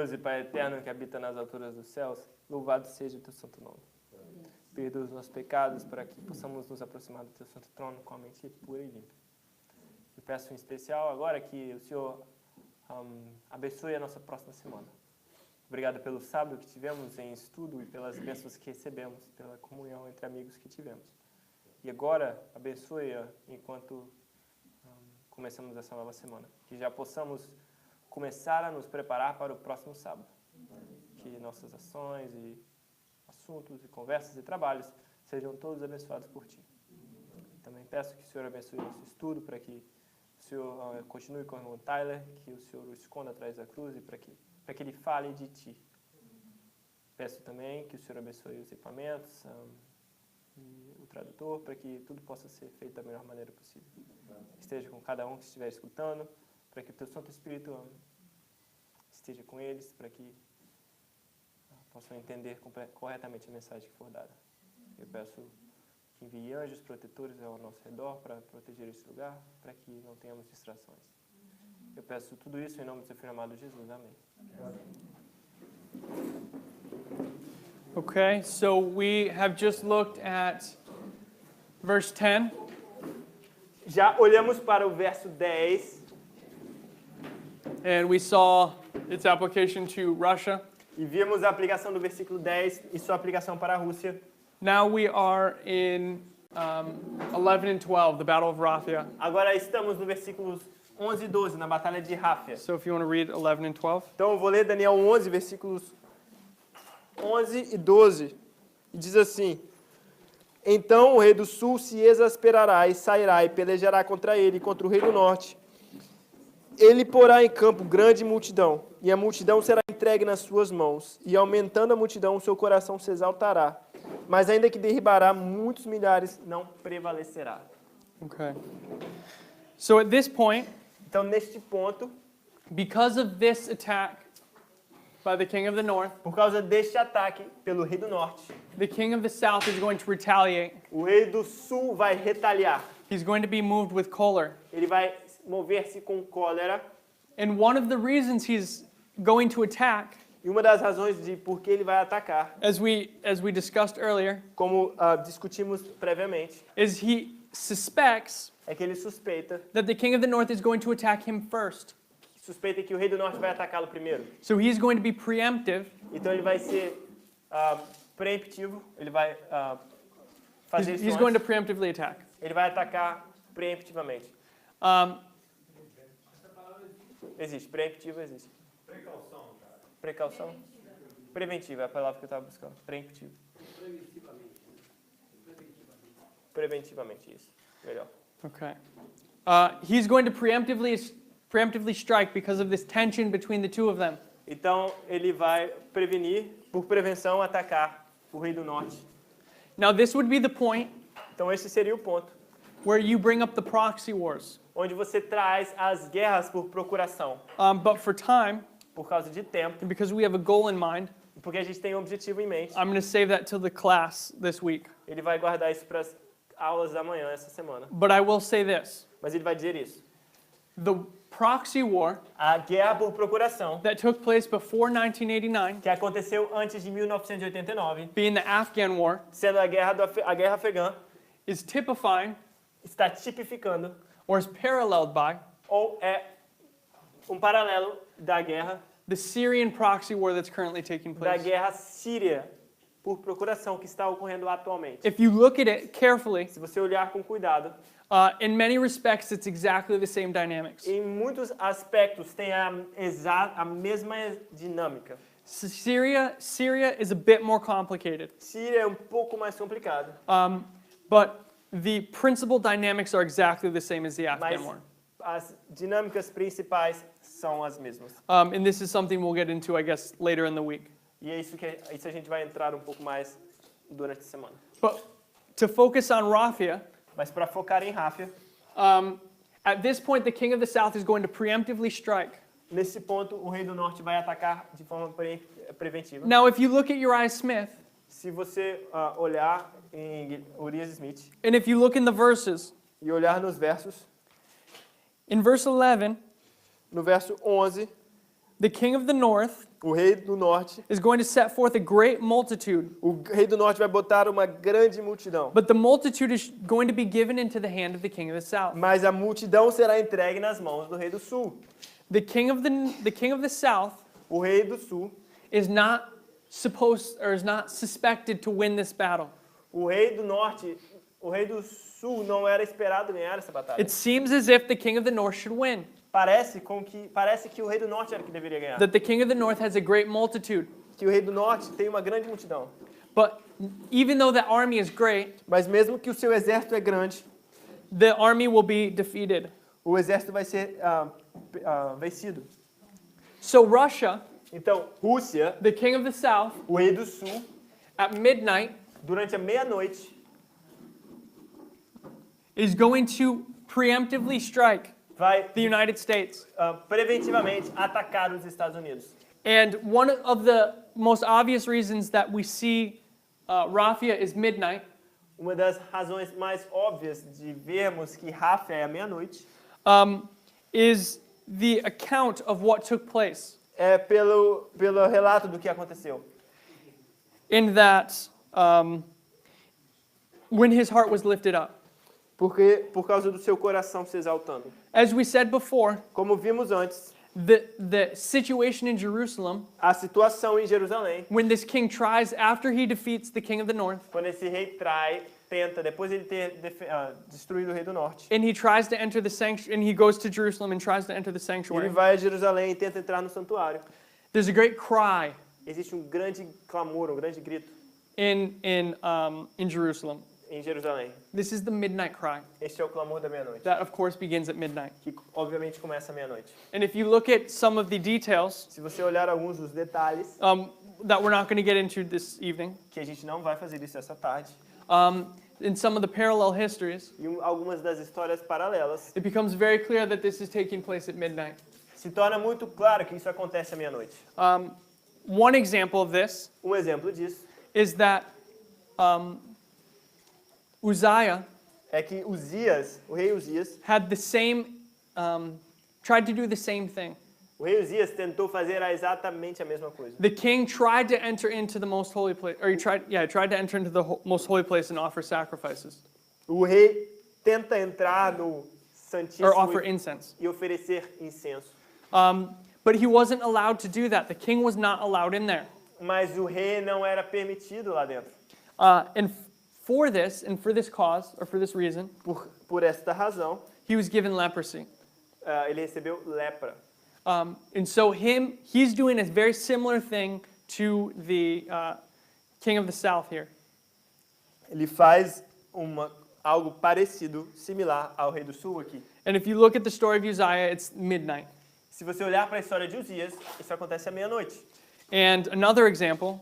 Deus e Pai eterno que habita nas alturas dos céus, louvado seja o teu santo nome. Perdoa os nossos pecados para que possamos nos aproximar do teu santo trono com a mente pura e limpa. Eu peço em especial agora que o Senhor abençoe a nossa próxima semana. Obrigado pelo sábado que tivemos em estudo e pelas bênçãos que recebemos, pela comunhão entre amigos que tivemos. E agora, abençoe enquanto começamos essa nova semana. Que já possamos começar a nos preparar para o próximo sábado. Que nossas ações e assuntos e conversas e trabalhos sejam todos abençoados por Ti. Também peço que o Senhor abençoe nosso estudo, para que o Senhor continue com o irmão Tyler, que o Senhor o esconda atrás da cruz e para que ele fale de Ti. Peço também que o Senhor abençoe os equipamentos e o tradutor, para que tudo possa ser feito da melhor maneira possível. Esteja com cada um que estiver escutando, para que o Teu Santo Espírito esteja com eles, para que possam entender corretamente a mensagem que for dada. Eu peço que envie anjos protetores ao nosso redor para proteger esse lugar, para que não tenhamos distrações. Eu peço tudo isso em nome do Seu Filho amado Jesus. Amém. Okay, so we have just looked at verse 10. Já olhamos para o verso 10. And we saw its application to Russia. E vimos a aplicação do versículo 10 e sua aplicação para a Rússia. Now we are in 11 and 12, the Battle of Raphia. Agora estamos no versículos 11 e 12, na Batalha de Ráfia. So if you want to read 11 and 12. Então eu vou ler Daniel 11, versículos 11 e 12. E diz assim: Então o rei do sul se exasperará e sairá e pelejará contra ele e contra o rei do norte. Ele porá em campo grande multidão, e a multidão será entregue nas suas mãos, e aumentando a multidão, o seu coração se exaltará. Mas ainda que derribará muitos milhares, não prevalecerá. Okay. So at this point, então neste ponto, because of this attack by the king of the north, por causa deste ataque pelo rei do norte, the king of the south is going to retaliate. O rei do sul vai retaliar. He's going to be moved with choler. Ele vai mover-se com cólera. And one of the reasons he's going to attack, e uma das razões de por que ele vai atacar, as we discussed earlier, como discutimos previamente, is he suspects é que ele suspeita that the king of the north is going to attack him first. Suspeita que o rei do norte vai atacá-lo primeiro. So he's going to be preemptive. Então ele vai ser preemptivo. Ele vai fazer isso. He's going to preemptively attack. Ele vai atacar preemptivamente. Existe. Preemptivo existe. Precaução, cara. Precaução? Preventiva é a palavra que eu estava buscando. Preemptivo. Preventivamente, isso. Melhor. Okay. He's going to preemptively strike because of this tension between the two of them. Então ele vai prevenir, por prevenção, atacar o rei do norte. Now this would be the point. Então esse seria o ponto. Where you bring up the proxy wars. Onde você traz as guerras por procuração. But for time, por causa de tempo, and because we have a goal in mind, porque a gente tem um objetivo em mente, I'm going to save that till the class this week. Ele vai guardar isso para as aulas da manhã essa semana. But I will say this. Mas ele vai dizer isso. The proxy war, a guerra por procuração, that took place before 1989, que aconteceu antes de 1989, being the Afghan war, sendo a guerra afegã, is typifying, está tipificando, or is paralleled by, ou é paralelo da guerra, the Syrian proxy war that's currently taking place. Da guerra síria por procuração que está ocorrendo atualmente. If you look at it carefully, se você olhar com cuidado, in many respects it's exactly the same dynamics. Em muitos aspectos tem a mesma dinâmica. Syria is a bit more complicated. Síria é pouco mais complicado. But the principal dynamics are exactly the same as the Afghan war. As dinâmicas principais são as mesmas. And this is something we'll get into, I guess, later in the week. E é isso a gente vai entrar um pouco mais durante a semana. But to focus on Raphia, mas para focar em Ráfia, at this point the king of the south is going to preemptively strike. Nesse ponto o rei do norte vai atacar de forma preventiva. Now if you look at Uriah Smith, se você olhar em Urias Smith, and if you look in the verses, e olhar nos versos, in verse 11, no verso 11, the king of the north, o rei do norte, is going to set forth a great multitude. o rei do norte vai botar uma grande multidão. But the multitude is going to be given into the hand of the king of the south. Mas a multidão será entregue nas mãos do rei do sul. The king of the south O rei do sul, is not suspected to win this battle. o rei do norte, o rei do sul não era esperado ganhar essa batalha. It seems as if the king of the north should win. Parece que o rei do norte era que deveria ganhar. That the king of the north has a great multitude. Que o rei do norte tem uma grande multidão. But even though the army is great, Mas mesmo que o seu exército é grande, the army will be defeated. o exército vai ser vencido. So Russia, Então, Rússia, the king of the south, o rei do sul, at midnight, durante a meia-noite, is going to preemptively strike vai the United States. preventivamente atacar os Estados Unidos. And one of the most obvious reasons that we see Rafia is midnight Uma das razões mais óbvias de vermos que Rafa é a meia-noite is the account of what took place. é pelo relato do que aconteceu. In that, when his heart was lifted up. Porque por causa do seu coração se exaltando. As we said before, Como vimos antes, the situation in Jerusalem, a situação em Jerusalém, when this king tries, after he defeats the king of the north, quando esse rei tenta, depois ele ter destruído o rei do norte, and he tries to enter the sanctuary, and he goes to Jerusalem and tries to enter the ele sanctuary, vai a Jerusalém e tenta entrar no santuário. there's a great cry Existe grande clamor, grande grito in Jerusalem. em Jerusalém. This is the midnight cry. Este é o clamor da meia-noite, That, of course, begins at midnight. que obviamente começa à meia-noite. And if you look at some of the details Se você olhar alguns dos detalhes, that we're not going to get into this evening, que a gente não vai fazer isso essa tarde, in some of the parallel histories, e algumas das histórias paralelas, it becomes very clear that this is taking place at midnight. se torna muito claro que isso acontece à meia-noite. One example of this Exemplo disso is that Uzziah é que Uzias, o rei Uzias, had the same, tried to do the same thing. o rei Uzias tentou fazer exatamente a mesma coisa. The king tried to enter into the most holy place, or he tried to enter into the most holy place and offer sacrifices, O rei tenta entrar no Santíssimo or offer incense. e oferecer incenso. But he wasn't allowed to do that. The king was not allowed in there. Mas o rei não era permitido lá dentro. And for this, and for this cause, or for this reason, Por esta razão, he was given leprosy. ele recebeu lepra. And so he's doing a very similar thing to the king of the south here. Ele faz algo parecido, similar ao rei do sul aqui. And if you look at the story of Uzziah, it's midnight. Se você olhar para a história de Uzias, isso acontece à meia-noite. And another example,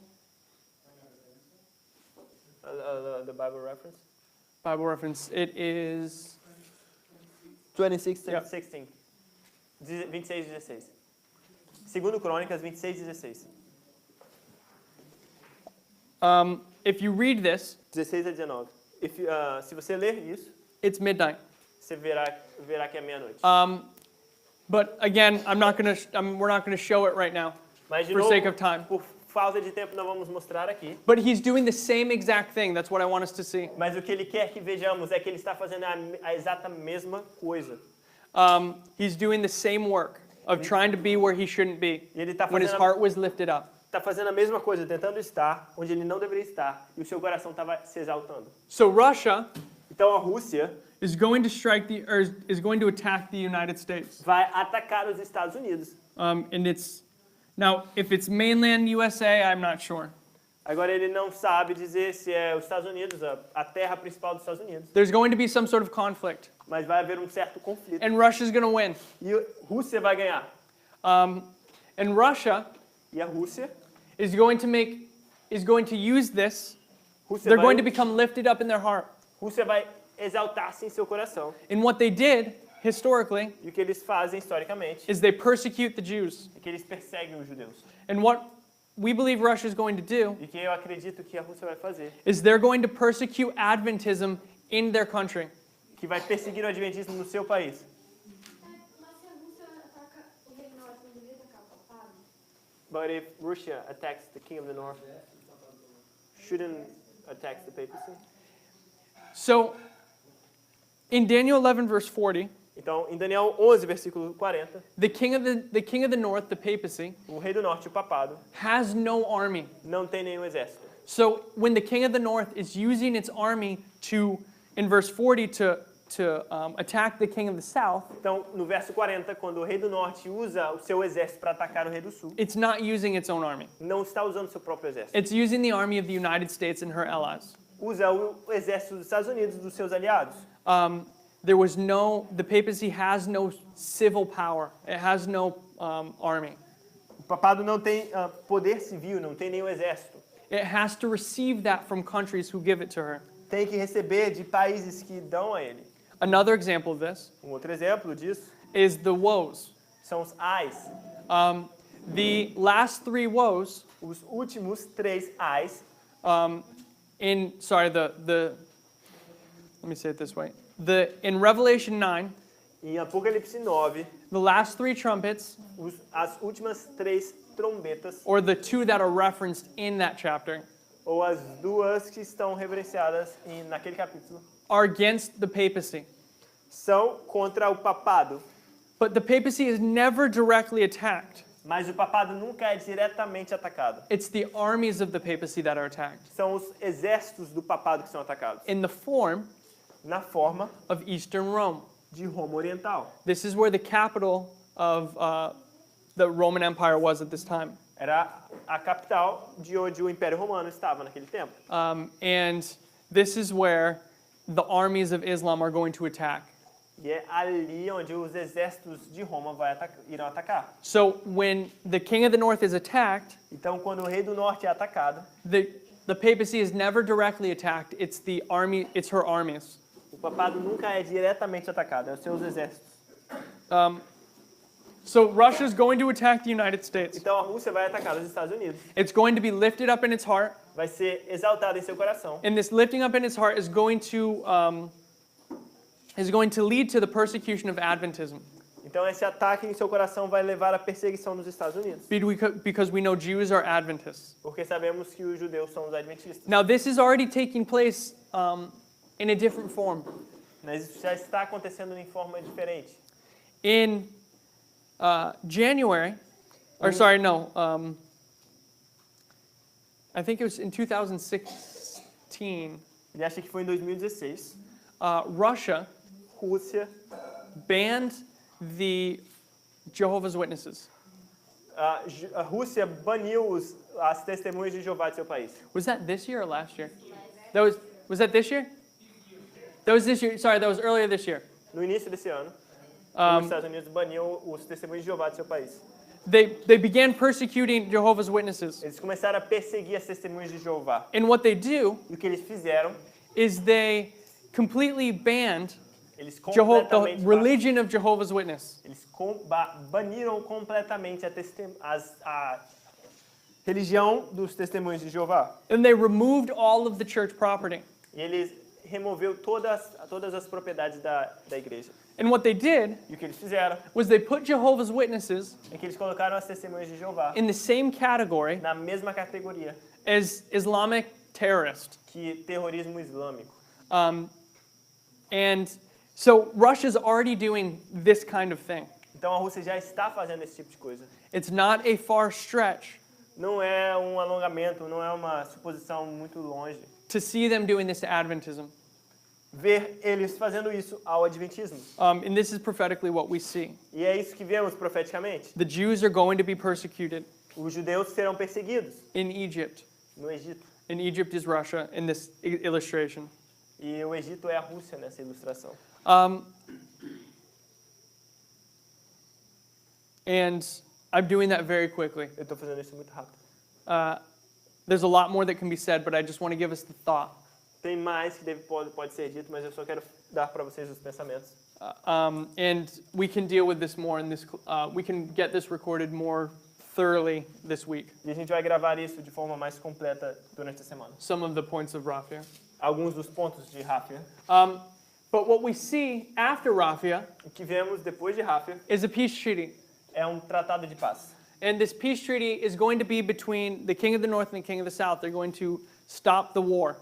The Bible reference? Bible reference, it is 26, Yeah. 16. 26, 16. Segundo Crônicas, 26, 16. if you read this, 16 a 19. Se você ler isso, it's midnight. você verá que é meia-noite. But again, we're not going to show it right now Mas de for novo, sake of time. por falta de tempo, não vamos mostrar aqui. But he's doing the same exact thing. That's what I want us to see. Mas o que ele quer que vejamos é que ele está fazendo a exata mesma coisa. He's doing the same work of trying to be where he shouldn't be E ele está when his fazendo, heart was lifted up. a mesma coisa, tentando estar onde ele não deveria estar. E o seu coração estava se exaltando. So Russia Então a Rússia is going to attack the United States. vai atacar os Estados Unidos. And now, if it's mainland USA, I'm not sure. Agora ele não sabe dizer se é os Estados Unidos, a terra principal dos Estados Unidos. There's going to be some sort of conflict, Mas vai haver certo conflito. and Russia's going to win. E a Rússia vai ganhar. And Russia E a Rússia is going to use this. Rússia They're vai, going to become lifted up in their heart. Rússia vai exaltar-se em seu coração. And what they did historically E o que eles fazem historicamente is they persecute the Jews. é que eles perseguem os judeus. And what we believe Russia is going to do E que eu acredito que a Rússia vai fazer, is they're going to persecute Adventism in their country. que vai perseguir o adventismo no seu país. Mas se a Rússia ataca o Reino Norte, não deveria atacar o papado? But if Russia attacks the king of the north, shouldn't attack the papacy? So, in Daniel 11, verse 40, Então, em Daniel 11, versículo 40, the king of the north, the papacy, o rei do norte, o papado, has no army. não tem nenhum exército. So when the king of the north is using its army to, in verse 40, to attack the king of the south, Então, no verso 40, quando o rei do norte usa o seu exército para atacar o rei do sul, it's not using its own army. não está usando o seu próprio exército. It's using the army of the United States and her allies. Usa o exército dos Estados Unidos, dos seus aliados. The papacy has no civil power. It has no army. O papado não tem poder civil, não tem nenhum exército. It has to receive that from countries who give it to her. Tem que receber de países que dão a ele. Another example of this Outro exemplo disso is the woes. são os ais. The last three woes Os últimos 3 ais, let me say it this way. In Revelation 9, em Apocalipse 9, the last three trumpets, as últimas 3 trombetas, or the two that are referenced in that chapter, ou as 2 que estão referenciadas naquele capítulo, are against the papacy. são contra o papado. But the papacy is never directly attacked. Mas o papado nunca é diretamente atacado. It's the armies of the papacy that are attacked. São os exércitos do papado que são atacados. In the form Na forma of Eastern Rome. de Roma Oriental. This is where the capital of the Roman Empire was at this time. Era a capital de onde o Império Romano estava naquele tempo. And this is where the armies of Islam are going to attack. E é ali onde os exércitos de Roma irão atacar. So when the king of the north is attacked, Então, quando o rei do norte é atacado, the papacy is never directly attacked. It's her armies. o papado nunca é diretamente atacado, é os seus exércitos. So Russia is going to attack the United States. Então, a Rússia vai atacar os Estados Unidos. It's going to be lifted up in its heart, Vai ser exaltada em seu coração. and this lifting up in its heart is going to lead to the persecution of Adventism, Então, esse ataque em seu coração vai levar à perseguição nos Estados Unidos. because we know Jews are Adventists. Porque sabemos que os judeus são os adventistas. Now this is already taking place in a different form. Mas isso já está acontecendo em forma diferente. In January, or sorry, no, I think it was in 2016, Ele acha que foi em 2016. Russia Rússia, banned the Jehovah's Witnesses. a Rússia baniu as testemunhas de Jeová de seu país. Was that this year or last year? Was that this year? That was this year. Sorry, that was earlier this year. No início desse ano, os Estados Unidos baniu os testemunhos de Jeová de seu país. They began persecuting Jehovah's Witnesses. Eles começaram a perseguir as testemunhas de Jeová. And what they do E o que eles fizeram, is they completely banned eles the completamente religion of Jehovah's Witness. eles baniram completamente a religião dos testemunhos de Jeová. And they removed all of the church property. E eles removeu todas as propriedades da igreja. And what they did E o que eles fizeram was they put Jehovah's Witnesses é que eles colocaram as testemunhas de Jeová in the same category na mesma categoria as Islamic terrorists. que terrorismo islâmico. And so Russia's already doing this kind of thing. Então a Rússia já está fazendo esse tipo de coisa. It's not a far stretch Não é um alongamento, não é uma suposição muito longe. to see them doing this to Adventism. Ver eles fazendo isso ao adventismo. And this is prophetically what we see. E é isso que vemos profeticamente. The Jews are going to be persecuted Os judeus serão perseguidos in Egypt. no Egito. And Egypt is Russia in this illustration. E o Egito é a Rússia nessa ilustração. And I'm doing that very quickly. Eu estou fazendo isso muito rápido. There's a lot more that can be said, but I just want to give us the thought. Tem mais que pode ser dito, mas eu só quero dar para vocês os pensamentos. And we can deal with this more in this. We can get this recorded more thoroughly this week. E a gente vai gravar isso de forma mais completa durante a semana. Some of the points of Raphia. Alguns dos pontos de Ráfia. But what we see after Raphia O que vemos depois de Ráfia is a peace treaty. é um tratado de paz. And this peace treaty is going to be between the king of the north and the king of the south. They're going to stop the war.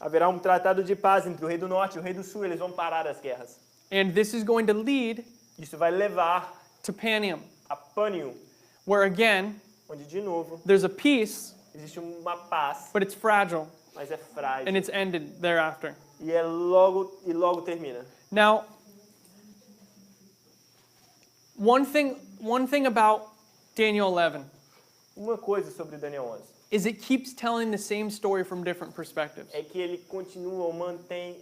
Haverá tratado de paz entre o rei do norte e o rei do sul, eles vão parar as guerras. And this is going to lead Isso vai levar to Panium, a Pânium, where again, onde de novo there's a peace, existe uma paz, but it's fragile, mas é frágil and it's ended thereafter. e logo termina. Now, one thing about Daniel 11 Uma coisa sobre Daniel 11 is it keeps telling the same story from different perspectives. é que ele continua ou mantém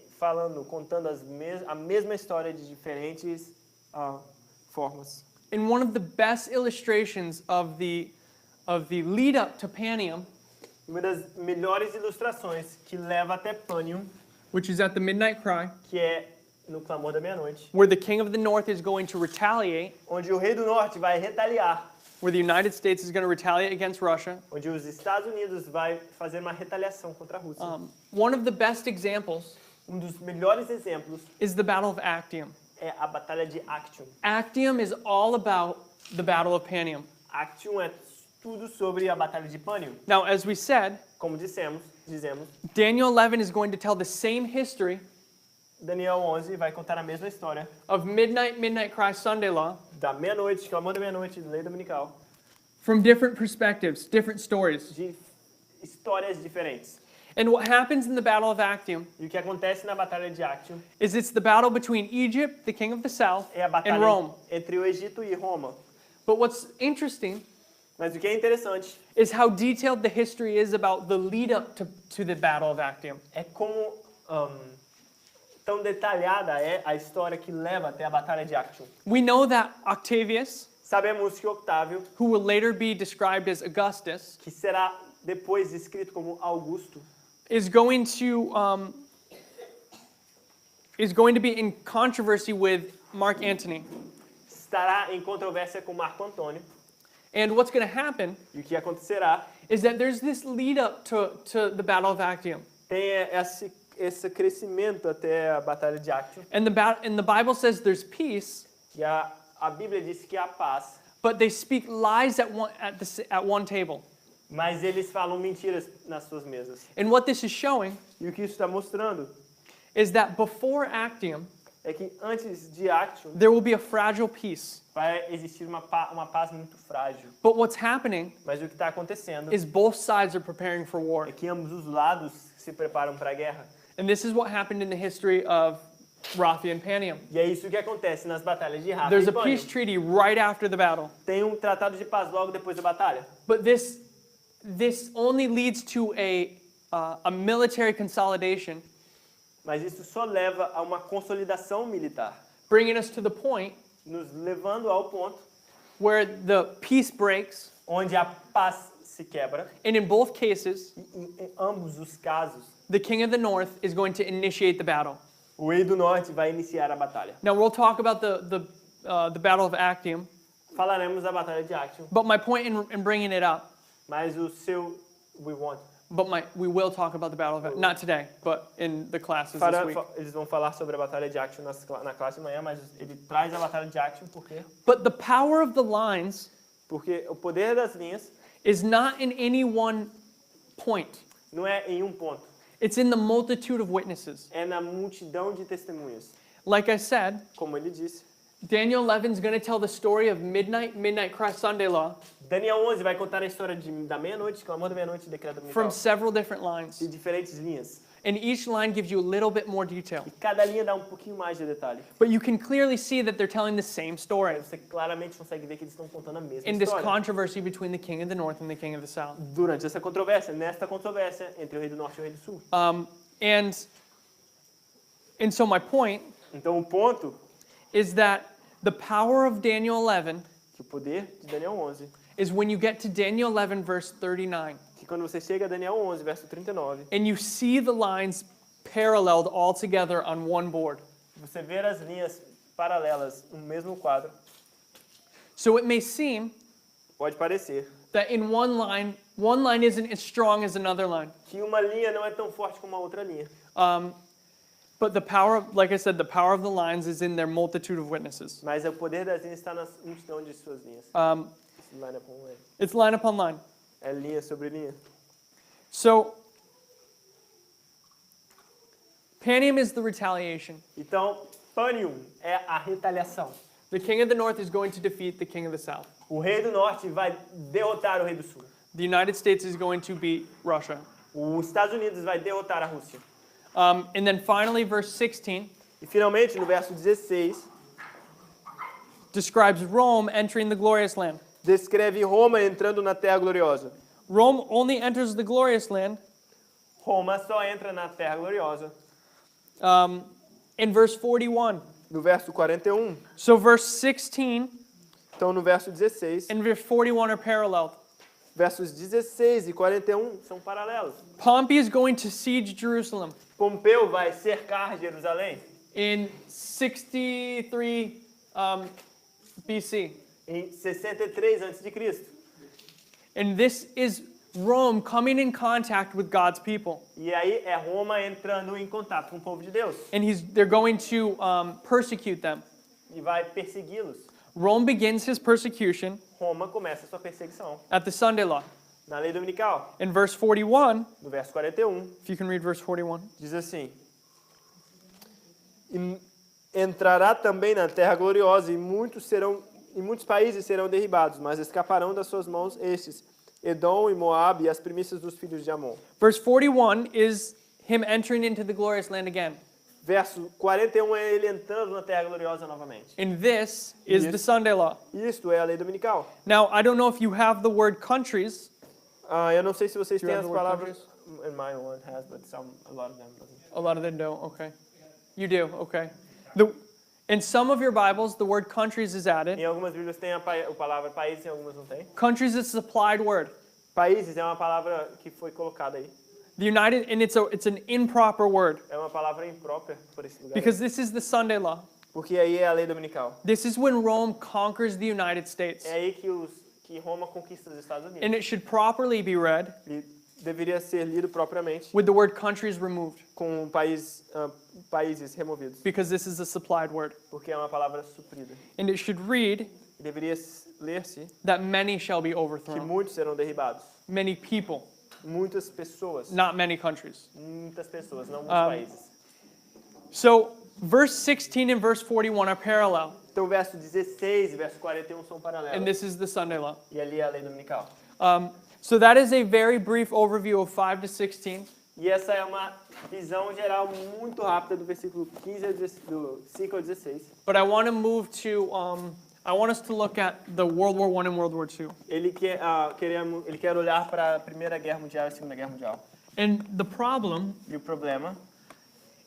contando a mesma história de diferentes formas. And one of the best illustrations of the lead up to Panium, Uma das melhores ilustrações que leva até Pânium, which is at the midnight cry, que é no clamor da meia-noite, where the king of the north is going to retaliate, onde o rei do norte vai retaliar, where the United States is going to retaliate against Russia. onde os Estados Unidos vai fazer uma retaliação contra a Rússia. One of the best examples Dos melhores exemplos is the Battle of Actium. é a Batalha de Actium. Actium is all about the Battle of Panium. Actium é tudo sobre a Batalha de Pânium. Now, as we said, Como dizemos, Daniel 11 is going to tell the same history Daniel 11 vai contar a mesma história of midnight cry Sunday law da meia-noite, clamor da meia-noite, lei dominical, from different perspectives, different stories. de histórias diferentes. And what happens in the Battle of Actium E o que acontece na Batalha de Actium is it's the battle between Egypt, the king of the south, é a and batalha Rome. entre o Egito e Roma. But what's interesting Mas o que é interessante is how detailed the history is about the lead up to the Battle of Actium. é como tão detalhada é a história que leva até a Batalha de Actium. We know that Octavius, Sabemos que Octávio, who will later be described as Augustus, que será depois escrito como Augusto, is going to be in controversy with Mark Antony. estará em controvérsia com Marco Antônio. And what's going to happen E o que acontecerá is that there's this lead up to the Battle of Actium. tem esse crescimento até a Batalha de Actium. And the Bible says there's peace, E a Bíblia diz que há paz, but they speak lies at one table. mas eles falam mentiras nas suas mesas. And what this is showing E o que isso está mostrando is that before Actium, é que antes de Actium there will be a fragile peace. vai existir uma paz muito frágil. But what's happening Mas o que está acontecendo is both sides are preparing for war. é que ambos os lados se preparam para a guerra. And this is what happened in the history of Raphia and Panium. E é isso que acontece nas batalhas de Rafa There's e a peace Pânium. treaty right after the battle. Tem tratado de paz logo depois da batalha. But this only leads to a military consolidation, Mas isso só leva a uma consolidação militar, bringing us to the point nos levando ao ponto where the peace breaks, onde a paz se quebra. and in both cases, E em ambos os casos, the king of the north is going to initiate the battle. o rei do norte vai iniciar a batalha. Now we'll talk about the Battle of Actium, Falaremos da batalha de Actium, but my point in bringing it up, mas we will talk about the Battle of Actium, not today, but in the classes this week. eles vão falar sobre a batalha de Actium na classe de manhã, mas ele traz a batalha de Actium But the power of the lines porque o poder das linhas is not in any one point. não é em um ponto, It's in the multitude of witnesses. é na multidão de testemunhas. Like I said, Como ele disse, Daniel 11 is going to tell the story of midnight cry Sunday law Daniel 11 vai contar a história da meia-noite, clamor da meia-noite e decreto dominical, from several different lines. de diferentes linhas. And each line gives you a little bit more detail. E cada linha dá um pouquinho mais de detalhe. But you can clearly see that they're telling the same story Você claramente consegue ver que eles estão contando a mesma in this história. controversy between the king of the north and the king of the south. Durante essa controvérsia, nesta controvérsia entre o rei do norte e o rei do sul. And so my point Então o ponto is that the power of Daniel 11 que o poder de Daniel 11, is when you get to Daniel 11 verse 39 que quando você chega a Daniel 11, verso 39, and you see the lines paralleled all together on one board. você vê as linhas paralelas no mesmo quadro, So it may seem pode parecer that in one line isn't as strong as another line. que uma linha não é tão forte como a outra linha. But the power, like I said, the power of the lines is in their multitude of witnesses. Mas o poder das linhas está na multidão de suas linhas. Line upon line. It's line upon line. É linha sobre linha. So, Panium is the retaliation. Então, Panium é a retaliação. The king of the north is going to defeat the king of the south. O rei do norte vai derrotar o rei do sul. The United States is going to beat Russia. Os Estados Unidos vai derrotar a Rússia. And then finally, verse 16 E finalmente, no verso 16, describes Rome entering the glorious land. descreve Roma entrando na terra gloriosa. Rome only enters the glorious land Roma só entra na terra gloriosa in verse 41. no verso 41. So verse 16 Então, no verso 16, and verse 41 are parallel. versos 16 e 41 são paralelos. Pompey is going to siege Jerusalem Pompeu vai cercar Jerusalém in 63 BC. em 63 a.C. And this is Rome coming in contact with God's people. E aí é Roma entrando em contato com o povo de Deus And they're going to persecute them. e vai persegui-los. Rome begins his persecution Roma começa a sua perseguição at the Sunday law. na lei dominical. In verse 41, No verso 41, if you can read verse 41. diz assim: "E entrará também na terra gloriosa e muitos países serão derribados, mas escaparão das suas mãos estes, Edom e Moabe e as primícias dos filhos de Amon." Verse 41 is him entering into the glorious land again. Verso 41 é ele entrando na terra gloriosa novamente. And this is Yes. the Sunday law. Isto é a lei dominical. Now, I don't know if you have the word countries. Eu não sei se vocês Do you têm have as the word palavras. In my one has, but a lot of them doesn't. A lot of them don't. Okay. You do. Okay. In some of your Bibles, the word countries is added. Em algumas Bíblias tem a palavra países, em algumas não tem. Countries is a supplied word. Países é uma palavra que foi colocada aí. The United, and it's an improper word É uma palavra imprópria por esse lugar. because this is the Sunday law. Porque aí é a lei dominical. This is when Rome conquers the United States. É aí que Roma conquista os Estados Unidos. And it should properly be read E deveria ser lido propriamente with the word countries removed com países removidos, because this is a supplied word. porque é uma palavra suprida. And it should read E deveria ler-se that many shall be que overthrown. muitos serão derribados. Many people, Muitas pessoas. not many countries. Muitas pessoas, não muitos países. So verse 16 and verse 41 are parallel. Então, o verso 16 e verso 41 são paralelos. And this is the Sunday law. E ali é a lei dominical. So that is a very brief overview of 5 to 16. E essa é uma visão geral muito rápida do versículo 15 do 5 ao 16. But I want to move to, I want us to look at the World War I and World War II. Ele quer olhar para a Primeira Guerra Mundial e a Segunda Guerra Mundial. And the problem E o problema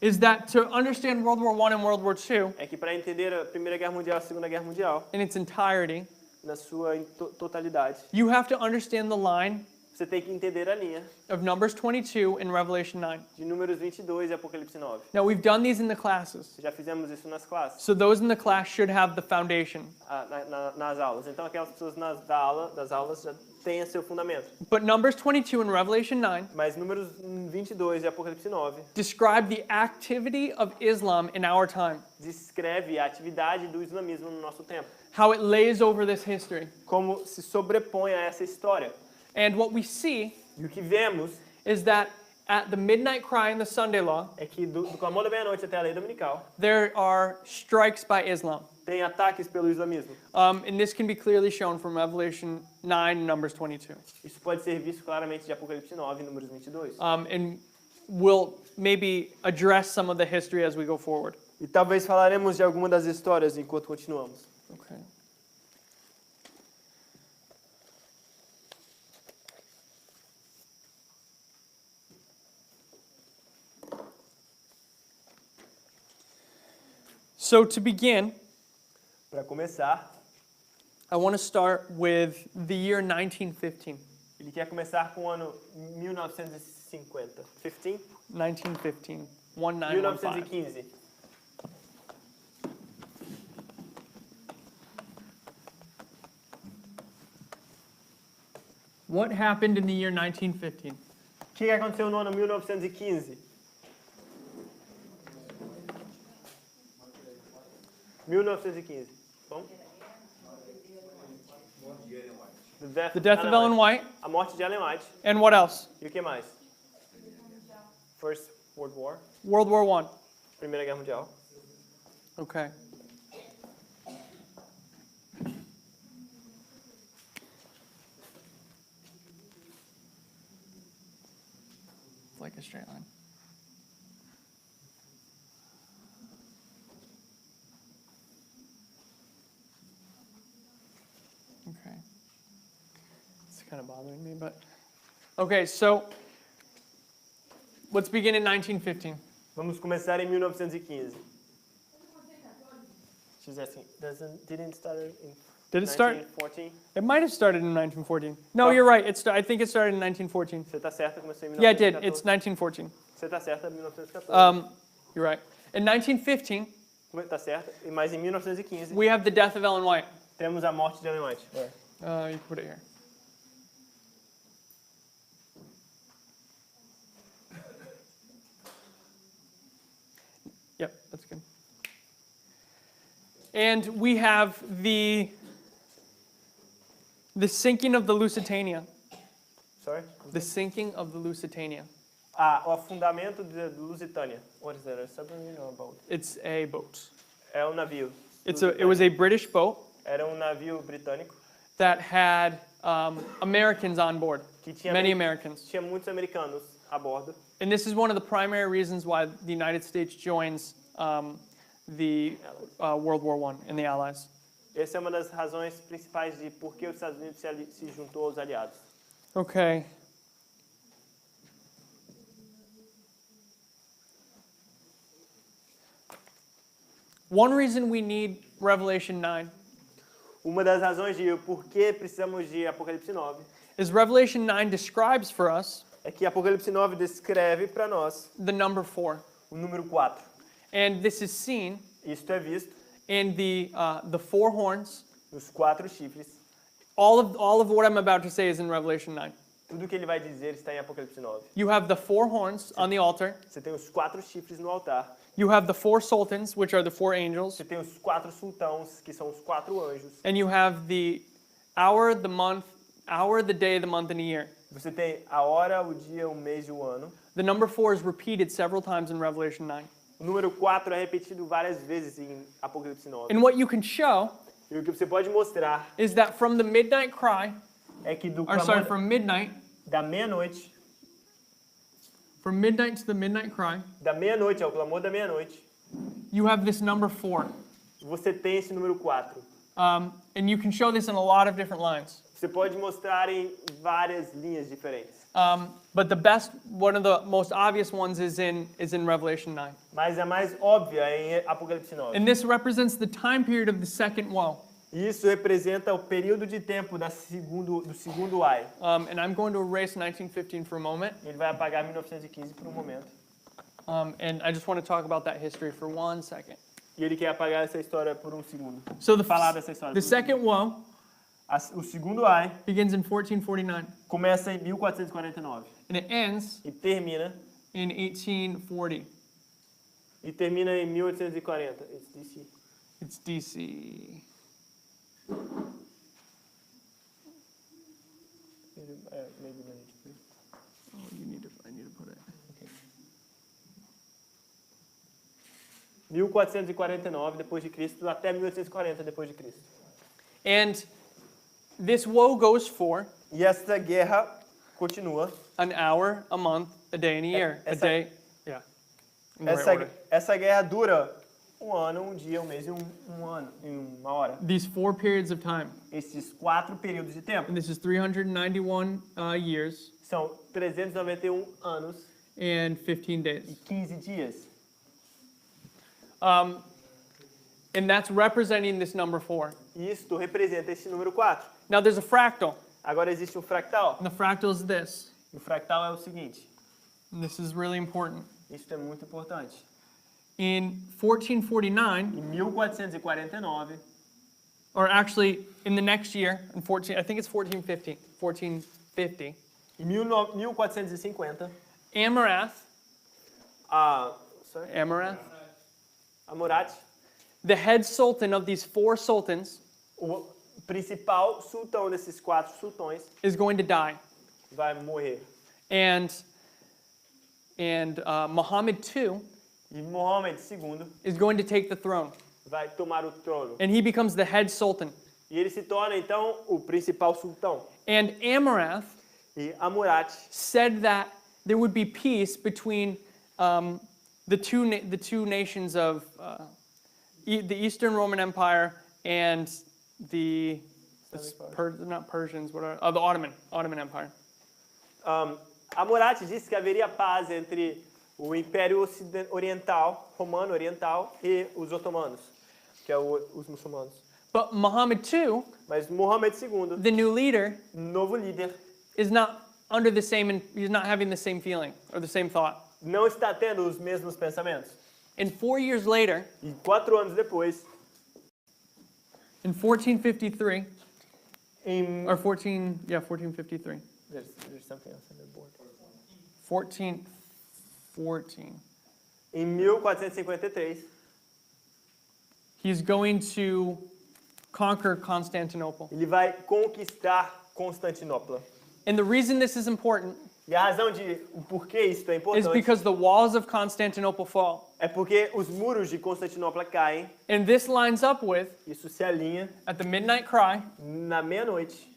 is that to understand World War I and World War II é que para entender a Primeira Guerra Mundial e a Segunda Guerra Mundial in its entirety, na sua totalidade, you have to understand the line você tem que entender a linha of Numbers 22 and Revelation 9. de Números 22 e Apocalipse 9. Now, we've done these in the classes, Já fizemos isso nas classes, so those in the class should have the foundation. nas aulas. Então, aquelas pessoas das aulas já têm seu fundamento. But Numbers 22 and Revelation 9 Mas Números 22 e Apocalipse 9 describe the activity of Islam in our time, descreve a atividade do islamismo no nosso tempo, how it lays over this history. como se sobrepõe a essa história. And what we see E o que vemos is that at the midnight cry in the Sunday law, é que do clamor da meia-noite até a lei dominical, there are strikes by Islam. tem ataques pelo islamismo. And this can be clearly shown from Revelation 9 and Numbers 22. Isso pode ser visto claramente de Apocalipse 9 e Números 22. And we'll maybe address some of the history as we go forward. E talvez falaremos de alguma das histórias enquanto continuamos. Okay. So to begin, Para começar, I want to start with the year 1915. ele quer começar com o ano 1950. 15? 1915. 1915. 1915. What happened in the year 1915? O que aconteceu no ano 1915? 1915. Bom? The death of Ellen White. A morte de Ellen White. And what else? E o que mais? First World War. World War I. Primeira Guerra Mundial. Okay. Like a straight line. Okay. It's kind of bothering me, but okay, so let's begin in 1915. Vamos começar em 1915. She's asking, didn't start in Did it start? 1914? It might have started in 1914. No, you're right. I think it started in 1914. Você está certa, começou em 1914. Yeah, it did. It's 1914. Você está certa, 1914. You're right. In 1915, Está certa. Mas em 1915 we have the death of Ellen White. temos a morte de Ellen White. You can put it here. Yep, that's good. And we have the sinking of the Lusitania. Sorry? The sinking of the Lusitania. O afundamento de Lusitânia. What is that? A submarine or a boat? It's a boat. É um navio. It was a British boat Era um navio britânico that had Americans on board. que tinha, Many Americans. tinha muitos americanos a bordo. And this is one of the primary reasons why the United States joins the World War I and the Allies. Essa é uma das razões principais de por que os Estados Unidos se juntou aos aliados. Okay. One reason we need Revelation 9 Uma das razões de por que precisamos de Apocalipse 9 is Revelation 9 describes for us é que Apocalipse 9 descreve para nós the number 4. o número 4. And this is seen Isto é visto in the four horns. nos 4 chifres. All of what I'm about to say is in Revelation 9. Tudo que ele vai dizer está em Apocalipse 9. You have the four horns on the altar. Você tem os 4 chifres no altar. You have the four sultans, which are the four angels. Você tem os 4 sultãos, que são os 4 anjos. And you have the hour, the month, the day, the month, and the year. Você tem a hora, o dia, o mês e o ano. The number 4 is repeated several times in Revelation 9. O número 4 é repetido várias vezes em Apocalipse 9. And what you can show E o que você pode mostrar is that from the midnight cry, é que do from midnight, da meia-noite, from midnight to the midnight cry, da meia-noite ao clamor da meia-noite, you have this number 4. você tem esse número 4. And you can show this in a lot of different lines. Você pode mostrar em várias linhas diferentes. But one of the most obvious ones is in Revelation 9. Mas a mais óbvia é em Apocalipse 9. And this represents the time period of the second woe. Isso representa o período de tempo do segundo ai. And I'm going to erase 1915 for a moment. Ele vai apagar 1915 por um momento. And I just want to talk about that history for 1 second. E ele quer apagar essa história por um segundo. So Falar dessa história. the second woe O segundo ai begins in 1449. começa em 1449 And it ends e termina in 1840. em 1840. It's DC. I need to put it. 1449 depois de Cristo até 1840 depois de Cristo. And this woe goes for E essa guerra continua. an hour, a month, a day, and a year. A essa- day, yeah. In the right order. Essa guerra dura um ano, um dia, um mês e um ano, e uma hora. These 4 periods of time. Esses 4 períodos de tempo And this is 391 years são 391 anos and 15 e days. 15 dias. And that's representing this number 4. Isto representa esse número 4. Now there's a fractal. Agora existe um fractal. And the fractal is this. E o fractal é o seguinte. And this is really important. Isso é muito importante. In 1449, Em 1449, or actually in the next year, I think it's 1450, em 1450, Amurath, Hammurabi, the head sultan of these 4 sultans, o principal sultão desses 4 sultões is going to die. vai morrer. And Muhammad II E Mohammed II is going to take the throne. vai tomar o trono. And he becomes the head sultan. E ele se torna, então, o principal sultão. And Amurath E Amurath said that there would be peace between the two nations of the Eastern Roman Empire and the not Persians, what are the Ottoman Empire. Amurath disse que haveria paz entre o Império Oriental, Romano Oriental, e os otomanos, que é os muçulmanos. But Muhammad II, Mas Mohammed II, the new leader, novo líder, is not under the same, he's not having the same feeling or the same thought. não está tendo os mesmos pensamentos. And 4 years later, E 4 anos depois, in 1453, em or 1453, There's something else on the board. 14. Em 1453, He's going to conquer Constantinople. ele vai conquistar Constantinopla. And the reason this is important E a razão de o porquê isso é is importante because the walls of Constantinople fall. é porque os muros de Constantinopla caem. And this lines up with, Isso se alinha at the midnight cry, na meia-noite,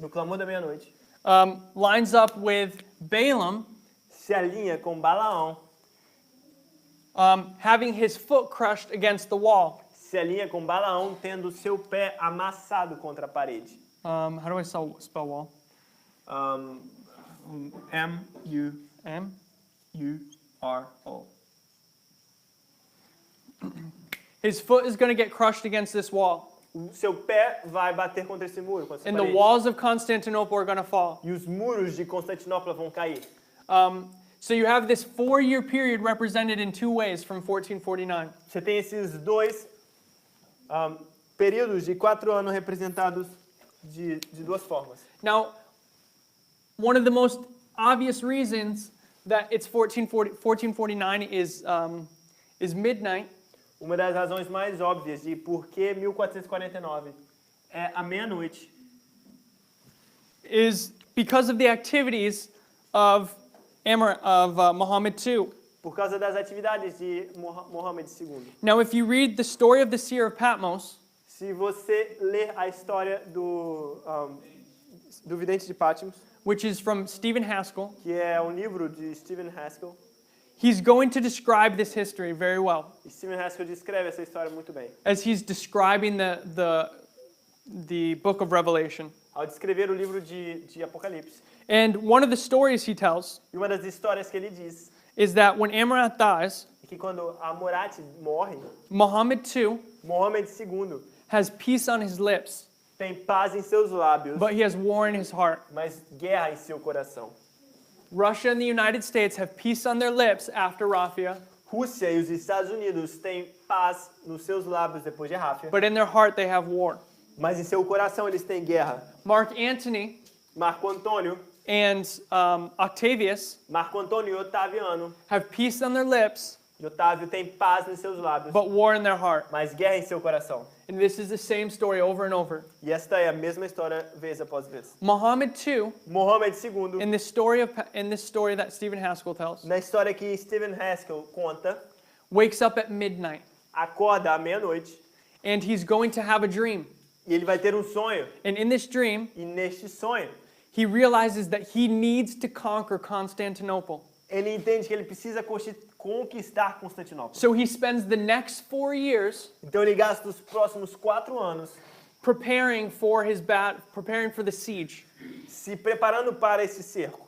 no clamor da meia-noite, lines up with Balaam se alinha com Balaão, having his foot crushed against the wall. se alinha com Balaão tendo seu pé amassado contra a parede. How do I spell wall? M-U-R-O. His foot is going to get crushed against this wall. O seu pé vai bater contra esse muro, contra essa And the parede. walls of Constantinople are going to fall. E os muros de Constantinopla vão cair. So you have this 4-year period represented in 2 ways from 1449. Você tem esses dois períodos de 4 anos representados de 2 formas. Now, one of the most obvious reasons that it's 1449 is midnight Uma das razões mais óbvias de por que 1449 é a meia-noite is because of the activities of Muhammad II. por causa das atividades de Mohammed II. Now, if you read the story of the seer of Patmos, Se você ler a história do vidente de Patmos, which is from Stephen Haskell, que é um livro de Stephen Haskell, he's going to describe this history very well, e Stephen Haskell descreve essa história muito bem. as he's describing the book of Revelation. Ao descrever o livro de Apocalipse. And one of the stories he tells E uma das histórias que ele diz is that when Amurath dies, é que quando Amurath morre, Muhammad II Mohammed II has peace on his lips, tem paz em seus lábios, but he has war in his heart. mas guerra em seu coração. Russia and the United States have peace on their lips after Raphia, Rússia e os Estados Unidos têm paz nos seus lábios depois de Ráfia, but in their heart they have war. mas em seu coração eles têm guerra. Mark Antony Marco Antônio and Octavius e Otaviano. have peace on their lips, E Otávio tem paz nos seus lábios, but war in their heart. mas guerra em seu coração. And this is the same story over and over. E esta é a mesma história vez após vez. Muhammad II, Mohammed II, in this story that Stephen Haskell tells, na história que Stephen Haskell conta, wakes up at midnight, acorda à meia-noite and he's going to have a dream. e ele vai ter um sonho. And in this dream, E neste sonho, he realizes that he needs to conquer Constantinople. ele entende que ele precisa conquistar Constantinopla. So he spends the next 4 years Então ele gasta os próximos 4 anos preparing for the siege. se preparando para esse cerco,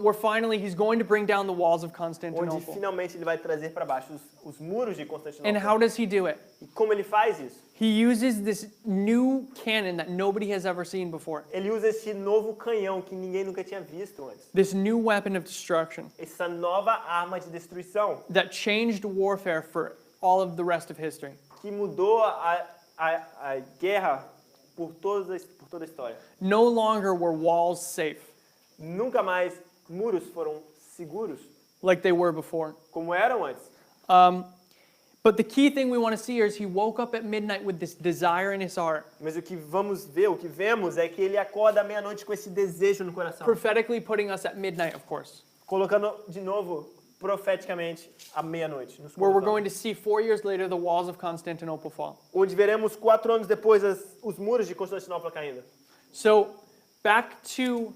Where finally he's going to bring down the walls of onde Constantinople. finalmente ele vai trazer para baixo os muros de And Constantinopla. how does he do it? E como ele faz isso? He uses this new cannon that nobody has ever seen before. Ele usa esse novo canhão que ninguém nunca tinha visto antes. This new weapon of destruction Essa nova arma de destruição that changed warfare for all of the rest of history. que mudou a guerra por toda a história. No longer were walls safe Nunca mais muros foram seguros like they were before. como eram antes. But the key thing we want to see here is he woke up at midnight with this desire in his heart, Mas o que vemos é que ele acorda à meia-noite com esse desejo no coração. prophetically putting us at midnight, of course, Colocando de novo, profeticamente, à meia-noite. where we're going to see 4 years later the walls of Constantinople fall. Onde veremos 4 anos depois os muros de Constantinopla caindo. So, back to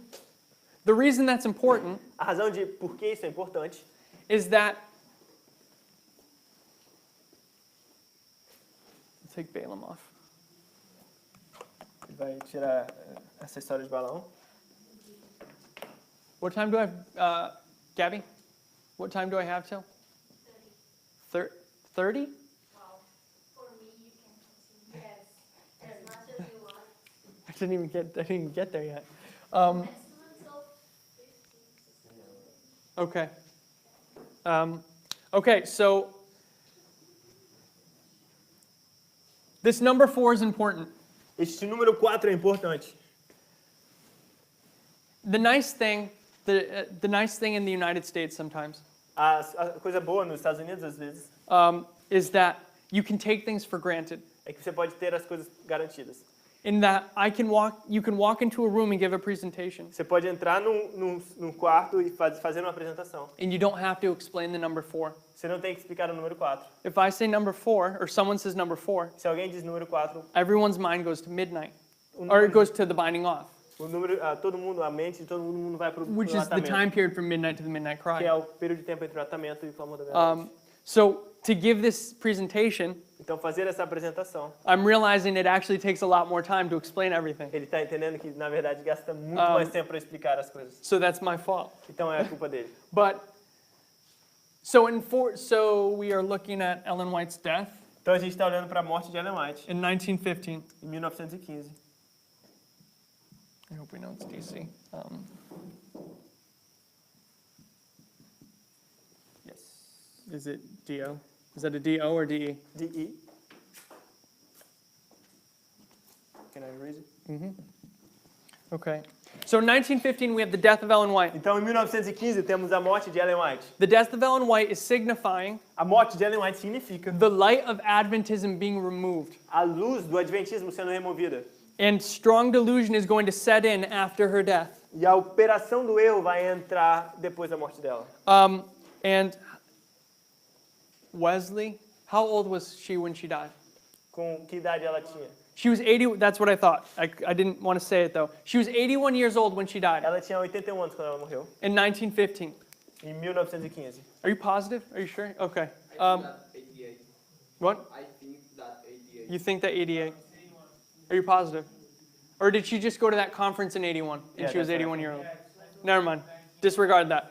the reason that's important A razão de por que isso é importante is that take Balaam off. ele vai tirar essa história de Balão. What time do I have, Gabby? What time do I have till? 30. 30? Wow. For me, you can continue as much as you want. I didn't even get there yet. Maximum till 15. Okay. Okay, so this number 4 is important. Este número 4 é importante. The nice thing in the United States sometimes A coisa boa nos Estados Unidos, às vezes, is that you can take things for granted. é que você pode ter as coisas garantidas. In that you can walk into a room and give a presentation, Você pode entrar num quarto e fazer uma apresentação. and you don't have to explain the number 4. Você não tem que explicar o número 4. If I say number 4, or someone says number 4, Se alguém diz número 4, everyone's mind goes to midnight, o or it número, goes to the binding off, todo mundo, a mente de todo mundo vai para o which is the atamento, time period from midnight to the midnight que cry. é o período de tempo entre o atamento e o clamor da meia-noite. So to give this presentation, Então, fazer essa apresentação, I'm realizing it actually takes a lot more time to explain everything. ele está entendendo que, na verdade, gasta muito mais tempo para explicar as coisas. So that's my fault. Então, é a culpa dele. But so we are looking at Ellen White's death Então, a gente está olhando para a morte de Ellen White, in 1915. em 1915. I hope we know it's DC. Yes. Is it DO? Is that a DO or DE? D.E. Can I erase it? Okay. So in 1915 we have the death of Ellen White. Então, em 1915, temos a morte de Ellen White. The death of Ellen White is signifying A morte de Ellen White significa the light of Adventism being removed. a luz do Adventismo sendo removida. And strong delusion is going to set in after her death. E a operação do erro vai entrar depois da morte dela. And Wesley, how old was she when she died? Com que idade ela tinha? She was 80, that's what I thought. I didn't want to say it though. She was 81 years old when she died Ela tinha 81 anos quando ela morreu, in 1915. em 1915. Are you positive? Are you sure? Okay. I think that 88. What? I think that 88. You think that 88? Are you positive? Or did she just go to that conference in 81 and Yeah, she was that's 81 years old? Never mind. Disregard that.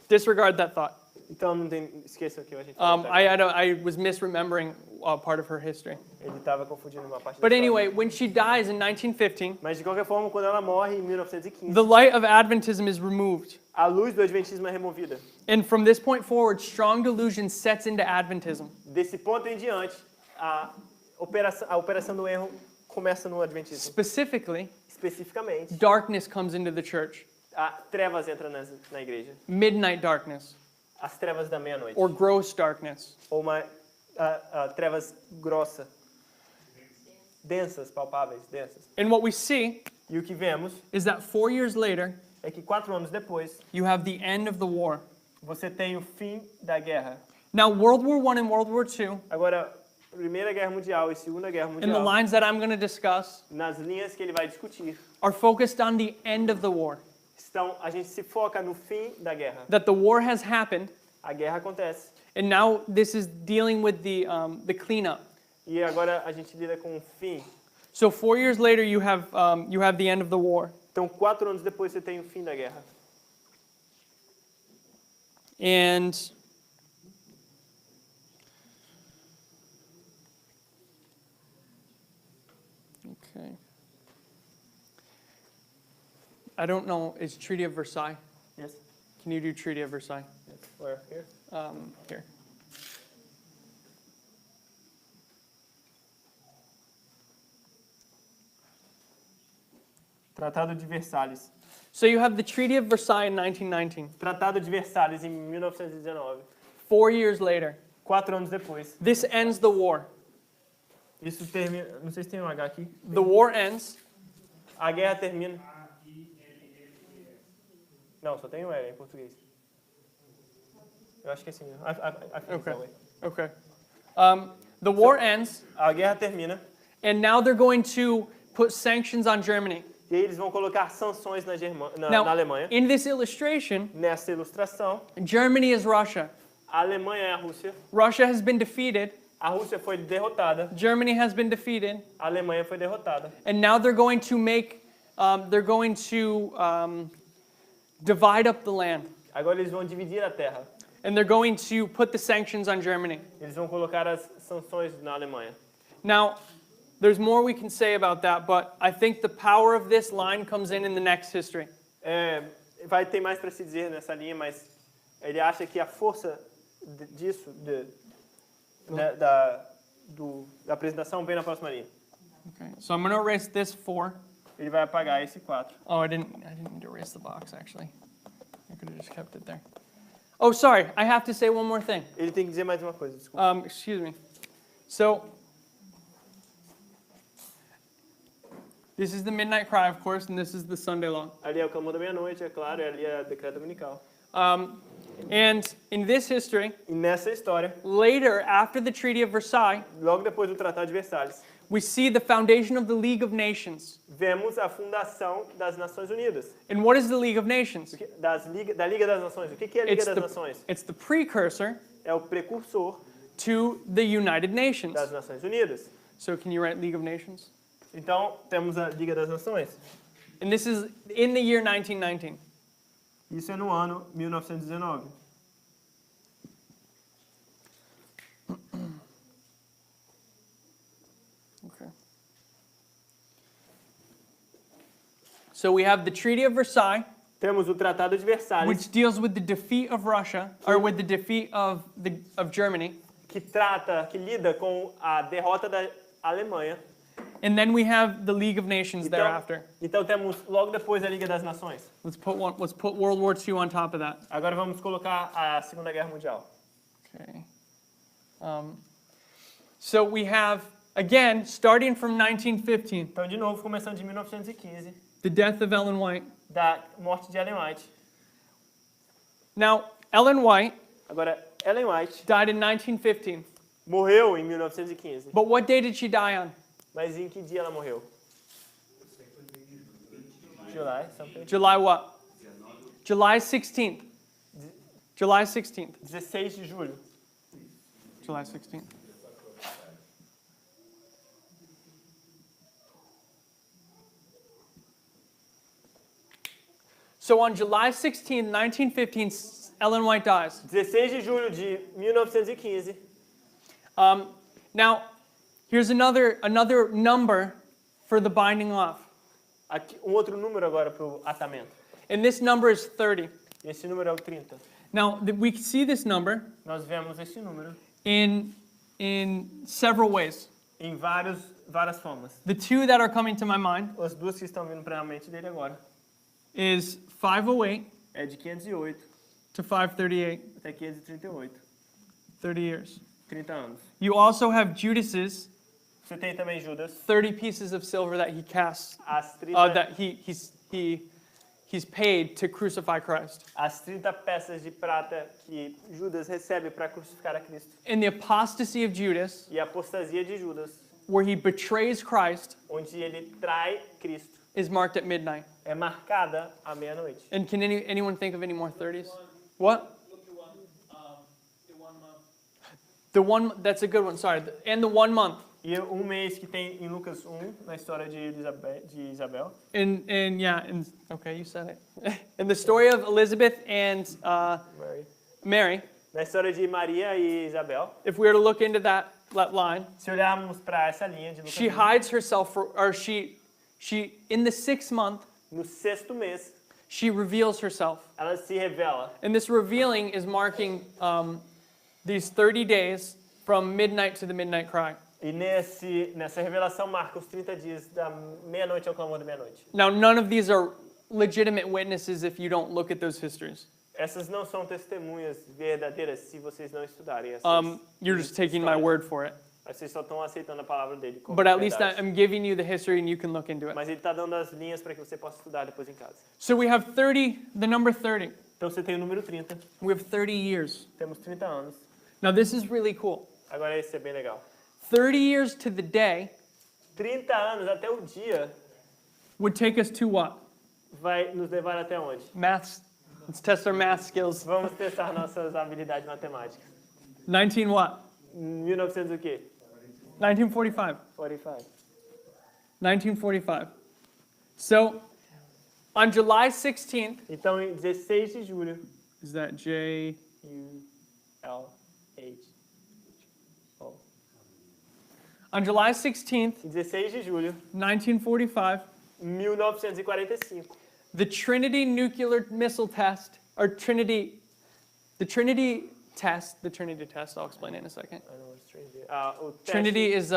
Disregard that thought. Então, não tem, esqueça o que a gente I was misremembering part of her history. Ele estava confundindo uma parte But da história. anyway, when she dies in 1915, Mas, de qualquer forma, quando ela morre em 1915, the light of Adventism is removed. a luz do Adventismo é removida. And from this point forward, strong delusion sets into Adventism. Desse ponto em diante, a operação do erro começa no Adventismo. Specifically, Especificamente, darkness comes into the church. a trevas entra na igreja. Midnight darkness, As trevas da meia-noite. or gross darkness. Ou trevas grossas. Densas, palpáveis, densas. And what we see E o que vemos is that 4 years later, é que 4 anos depois, you have the end of the war. você tem o fim da guerra. Now, World War I and World War II, Agora, Primeira Guerra Mundial e Segunda Guerra in the Mundial, lines that I'm going to discuss, nas linhas que ele vai discutir, are focused on the end of the war. a gente se foca no fim da guerra. That the war has happened, A guerra acontece. and now this is dealing with the cleanup. E agora a gente lida com o fim. So 4 years later, you have the end of the war. Então, 4 anos depois, você tem o fim da guerra. And okay. I don't know, is Treaty of Versailles? Yes. Can you do Treaty of Versailles? Yes. Where? Here? Here. Tratado de Versalhes. So you have the Treaty of Versailles in 1919. Tratado de Versalhes em 1919. 4 years later, 4 anos depois. this ends the war. Isso termina. Não sei se tem um H aqui. The war ends. A guerra termina. Não, só tem um L em português. Eu acho que é assim. Okay. Okay. The war ends, A guerra termina. and now they're going to put sanctions on Germany. E aí eles vão colocar sanções na Now, Alemanha. in this illustration, Nessa ilustração, Germany is Russia. a Alemanha é a Rússia. Russia has been defeated. A Rússia foi derrotada. Germany has been defeated. A Alemanha foi derrotada. And now they're going to divide up the land. Agora eles vão dividir a terra. And they're going to put the sanctions on Germany. Eles vão colocar as sanções na Alemanha. Now, there's more we can say about that, but I think the power of this line comes in the next history. Vai ter mais para se dizer nessa linha, mas ele acha que a força disso, da apresentação, vem na próxima linha. Okay, so I'm going to erase this 4. Ele vai apagar esse 4. Oh, I didn't need to erase the box, actually. I could have just kept it there. Oh, sorry, I have to say one more thing. Ele tem que dizer mais uma coisa, desculpa. Excuse me. So, this is the midnight cry, of course, and this is the Sunday law. Ali é o clamor da meia-noite, é claro, e ali é o decreto dominical. And in this history, E nessa história, later, after the Treaty of Versailles, logo depois do Tratado de Versalhes, we see the foundation of the League of Nations. vemos a fundação das Nações Unidas, And what is the League of Nations? da Liga das Nações. O que é a Liga das Nações? It's the precursor É o precursor to the United Nations. das Nações Unidas. So can you write League of Nations? Então, temos a Liga das Nações. And this is in the year 1919. Isso é no ano 1919. Okay. So we have the Treaty of Versailles, Temos o Tratado de Versalhes, which deals with the defeat of Russia, or with the defeat of Germany. que lida com a derrota da Alemanha. And then we have the League of Nations thereafter. Então temos logo depois a Liga das Nações. Let's put World War II on top of that. Agora vamos colocar a Segunda Guerra Mundial. Okay. So we have, again, starting from 1915, Então, de novo, começando de 1915, the death of Ellen White. da morte de Ellen White. Now, Ellen White Agora, Ellen White died in 1915. morreu em 1915. But what day did she die on? Mas em que dia ela morreu? July, something. July what? July 16th. July 16th. 16 de julho. July 16th. So on July 16th, 1915, Ellen White dies. 16 de julho de 1915. Now, here's another number for the binding off. Aqui, outro número agora para o atamento. And this number is 30. Esse número é o 30. Now, we see this number Nós vemos esse número in several ways. em várias formas. The two that are coming to my mind As duas que estão vindo para a mente dele agora is 508 é de 508 to 538, até 538, 30 years. 30 anos. You also have Judas's Você tem também Judas, 30 pieces of silver that he casts, as 30, that he's paid to crucify Christ. as 30 peças de prata que Judas recebe para crucificar a Cristo. In the apostasy of Judas, E a apostasia de Judas, where he betrays Christ, onde ele trai Cristo, is marked at midnight. é marcada à meia-noite. And can anyone think of any more 30s? What? The one, that's a good one, sorry. And the 1 month. E mês que tem em Lucas 1, na história de Isabel. Okay, you said it. In the story of Elizabeth and Mary, Na história de Maria e Isabel, if we were to look into that line, se olharmos para essa linha de Lucas she 1, hides herself, she in the 6th month, no 6º mês, she reveals herself. ela se revela. And this revealing is marking these 30 days from midnight to the midnight cry. E nessa revelação marca os 30 dias da meia-noite ao clamor da meia-noite. Now, none of these are legitimate witnesses if you don't look at those histories. Essas não são testemunhas verdadeiras se vocês não estudarem essas. You're just taking my word for it. Vocês só estão aceitando a palavra dele como But at least verdade. I'm giving you the history and you can look into it. Mas ele está dando as linhas para que você possa estudar depois em casa. So we have 30, the number 30. Então você tem o número 30. We have 30 years. Temos 30 anos. Now this is really cool. Agora esse é bem legal. 30 years to the day 30 anos até o dia would take us to what? vai nos levar até onde? Maths. Let's test our math skills. Vamos testar nossas habilidades matemáticas. 19 what? 1900 o quê? 1945. 45. 1945. So, on July 16th, Então em 16 de julho, is that J? U-L-H. O. On July 16th, Em 16 de julho, 1945, 1945, the Trinity nuclear missile test, or the Trinity test, I'll explain it in a second. I know it's Trinity. O teste, Trinity is,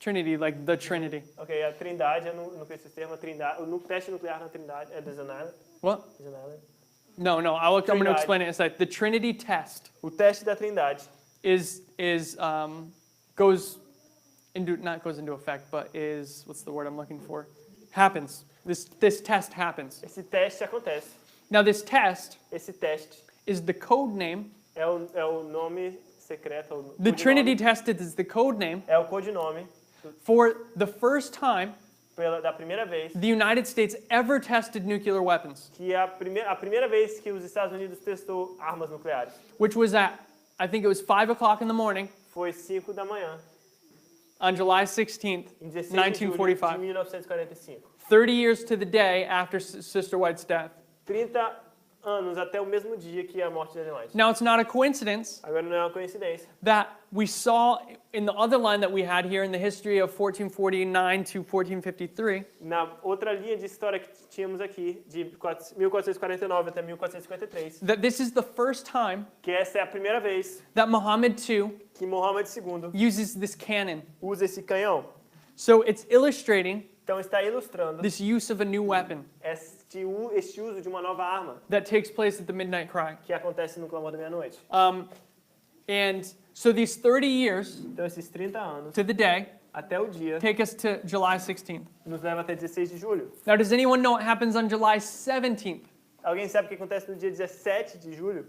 Trinity, like the Trinity. Ok, a Trindade, eu não conheço esse termo, a Trindade, o teste nuclear na Trindade é desanada. What? Desanada. No, I'm going to Trinidad. explain it in a second. The Trinity test O teste da Trindade goes into effect, but what's the word I'm looking for? Happens. This test happens. Esse teste acontece. Now this test Esse teste is the code name. é o nome secreto. O The codinome. Trinity test is the code name É o codinome for the first time da primeira vez the United States ever tested nuclear weapons, que a primeira vez que os Estados Unidos testou armas nucleares which was at, I think it was 5 o'clock in the morning foi 5 da manhã, on July 16th, em 16 de julho de 1945. 1945. 30 years to the day after Sister White's death. 30 anos até o mesmo dia que a morte de Ellen White. Now it's not a coincidence Agora não é uma coincidência that we saw in the other line that we had here in the history of 1449 to 1453, na outra linha de história que tínhamos aqui, de 1449 até 1453, that this is the first time que essa é a primeira vez that Muhammad II que Mohammed II uses this cannon. usa esse canhão. So it's illustrating Então está ilustrando this use of a new weapon este uso de uma nova arma that takes place at the midnight cry. que acontece no clamor da meia-noite. And so these 30 years Então esses 30 anos to the day até o dia take us to July 16th. nos leva até 16 de julho. Now, does anyone know what happens on July 17th? Alguém sabe o que acontece no dia 17 de julho?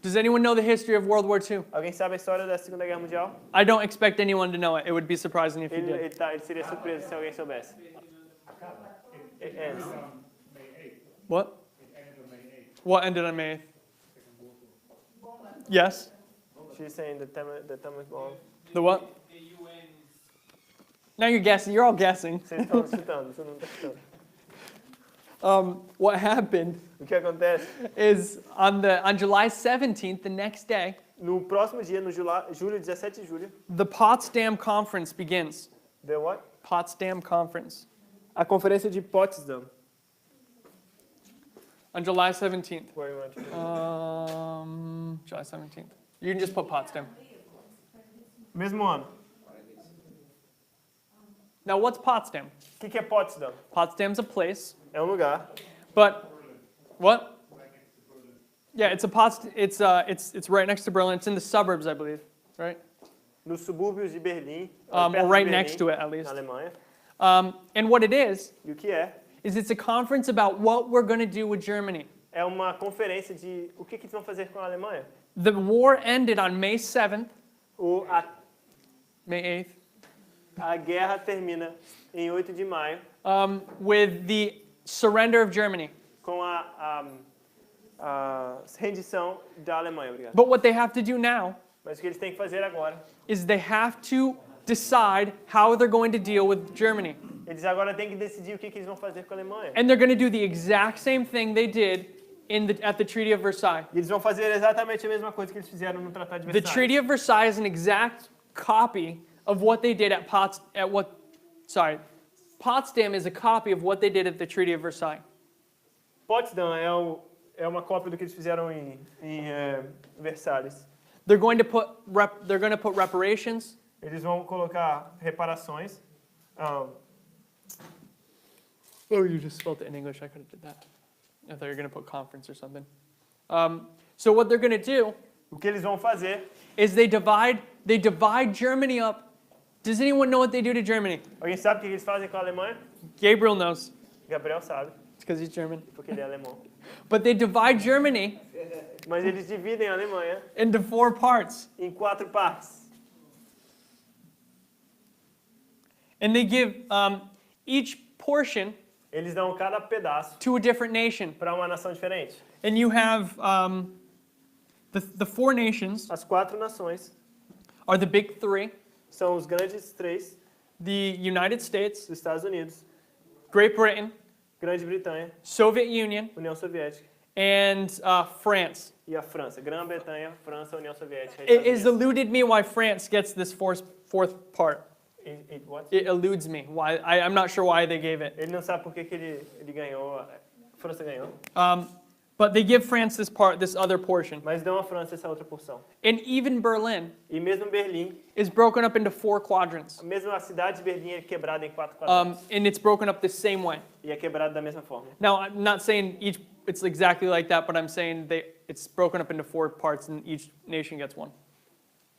Does anyone know the history of World War II? Alguém sabe a história da Segunda Guerra Mundial? I don't expect anyone to know it. It would be surprising if you Ele, did. ele seria surpreso se alguém soubesse. What? What ended on May 8th? Yes? She's saying the time is bomb. The what? Now you're guessing. You're all guessing. Vocês estão chutando, você não está chutando. What happened O que acontece? is on July 17th, the next day, No próximo dia, no julho 17 de julho, the Potsdam Conference begins. the what? Potsdam Conference A conferência de Potsdam. on July 17th. Foi uma- July 17th. You can just put Potsdam. Mesmo ano. Now, what's Potsdam? O que é Potsdam? Potsdam's a place, É um lugar. but what? Yeah, it's right next to Berlin. It's in the suburbs, I believe, right? Nos subúrbios de Berlim. Or perto de right Berlim, next to it, at least. Na Alemanha. And what it is E o que é? it's a conference about what we're going to do with Germany. É uma conferência de o que eles vão fazer com a Alemanha. The war ended on May 7th, May 8th, A guerra termina em 8 de maio with the surrender of Germany. com a rendição da Alemanha. Obrigado. But what they have to do now Mas o que eles têm que fazer agora? is they have to decide how they're going to deal with Germany. Eles agora têm que decidir o que eles vão fazer com a Alemanha. And they're going to do the exact same thing they did at the Treaty of Versailles. E eles vão fazer exatamente a mesma coisa que eles fizeram no Tratado de The Versalhes. Treaty of Versailles is an exact copy of what they did Potsdam is a copy of what they did at the Treaty of Versailles. Potsdam é uma cópia do que eles fizeram em Versalhes. They're going to put reparations. Eles vão colocar reparações. Oh, you just spelled it in English. I could have did that. I thought you were going to put conference or something. So what they're going to do O que eles vão fazer? is they divide Germany up. Does anyone know what they do to Germany? Alguém sabe o que eles fazem com a Alemanha? Gabriel knows. Gabriel sabe, It's because he's German. porque ele é alemão. But they divide Germany Mas eles dividem a Alemanha into 4 parts. em 4 partes. And they give each portion Eles dão cada pedaço to a different nation. para uma nação diferente. And you have the 4 nations As 4 nações are the big 3. são os grandes 3 The United States, dos Estados Unidos, Great Britain, Grã-Bretanha, Soviet Union, União Soviética and France. e a França. Grã-Bretanha, França, União Soviética. It has eluded me why France gets this fourth part. What? It eludes me. Why? I'm not sure why they gave it. Ele não sabe por que ele ganhou. A França ganhou. But they give France this other portion. Mas dão à França essa outra porção. And even Berlin E mesmo Berlim, is broken up into 4 quadrants. mesmo a cidade de Berlim é quebrada em 4 quadrantes. And it's broken up the same way. E é quebrada da mesma forma. Now, I'm not saying it's exactly like that, but I'm saying it's broken up into 4 parts and each nation gets one.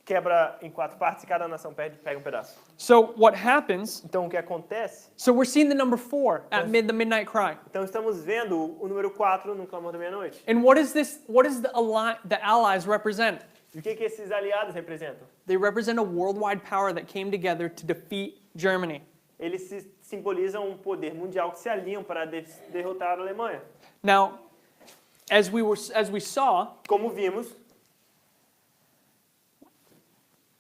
Quebra em 4 partes e cada nação pega um pedaço. So what happens, Então o que acontece? so we're seeing the number 4 at the midnight cry. Então estamos vendo o número 4 no clamor da meia-noite. And what does the allies represent? E o que esses aliados representam? They represent a worldwide power that came together to defeat Germany. Eles simbolizam um poder mundial que se alinham para derrotar a Alemanha. Now, as we saw Como vimos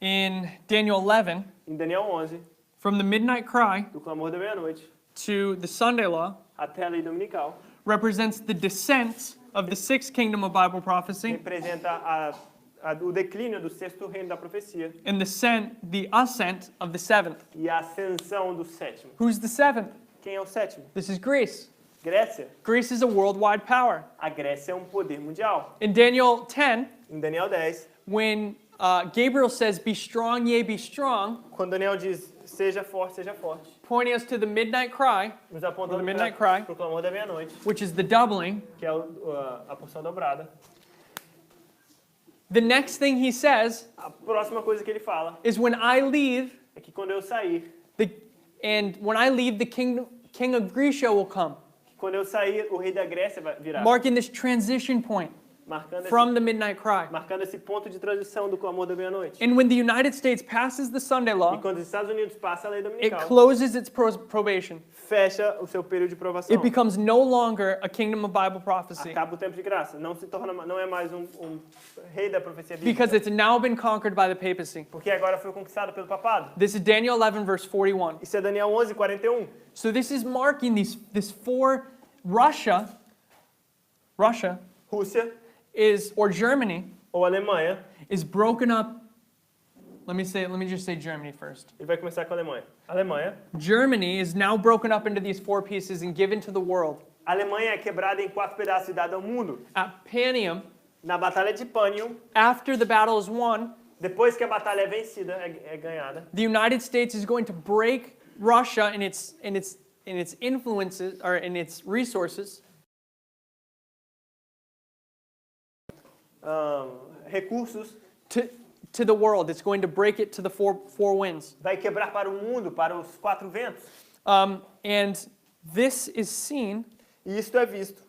in Daniel 11, em Daniel 11, from the midnight cry do clamor da meia-noite to the Sunday law, até a lei dominical, represents the descent of the 6th kingdom of Bible prophecy representa o declínio do 6º reino da profecia and the ascent of the 7th. e a ascensão do 7º. Who's the 7th? Quem é o 7º? This is Greece. Grécia. Greece is a worldwide power. A Grécia é um poder mundial. In Daniel 10, Em Daniel 10, when Gabriel says, "Be strong, yea, be strong," quando Daniel diz, seja forte, pointing us to the midnight cry, nos apontando The midnight cry. para o clamor da meia-noite, which is the doubling. que é a porção dobrada. The next thing he says A próxima coisa que ele fala is, "When I leave, é que quando eu sair, the king of Grecia will come," quando eu sair, o rei da Grécia vai virar, marking this transition point marcando from the midnight cry. esse ponto de transição do clamor da meia-noite. And when the United States passes the Sunday E law, quando os Estados Unidos passam a lei it dominical, closes its probation. fecha o seu período de provação. It becomes no longer a kingdom of Bible prophecy Acaba o tempo de graça. Não é mais um rei da profecia because bíblica. it's now been conquered by the papacy. Porque agora foi conquistado pelo papado. This is Daniel 11, verse 41. Isso é Daniel 11, 41. So this is marking this 4, Russia Rússia or Germany ou Alemanha. is broken up. Let me just say Germany first. Ele vai começar com a Alemanha. Alemanha. Germany is now broken up into these 4 pieces and given to the world. A Alemanha é quebrada em 4 pedaços e dada ao mundo. At Panium, Na Batalha de Panium, after the battle is won, depois que a batalha é vencida, é ganhada, the United States is going to break Russia in its influences or in its resources recursos, to the world. It's going to break it to the four winds. vai quebrar para o mundo, para os 4 ventos. And this is seen E isto é visto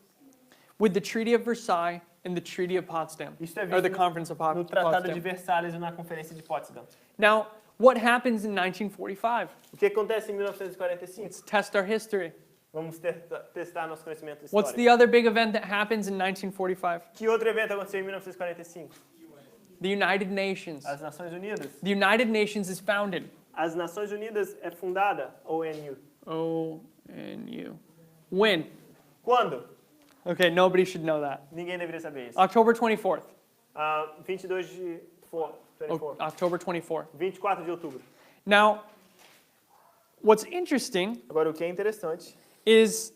with the Treaty of Versailles and the Treaty of Potsdam, Isto é or the visto Conference of no Tratado de Potsdam. Versalhes e na Conferência de Potsdam. Now, what happens in 1945? O que acontece em 1945? Let's test our history. Vamos testar nosso conhecimento What's histórico. the other big event that happens in 1945? Que outro evento aconteceu em 1945? The United Nations. As Nações Unidas. The United Nations is founded. As Nações Unidas é fundada, ONU. ONU. When? Quando? Okay, nobody should know that. Ninguém deveria saber isso. October 24th. 22 de 24. October 24th. 24 de outubro. Now, what's interesting Agora, o que é interessante, is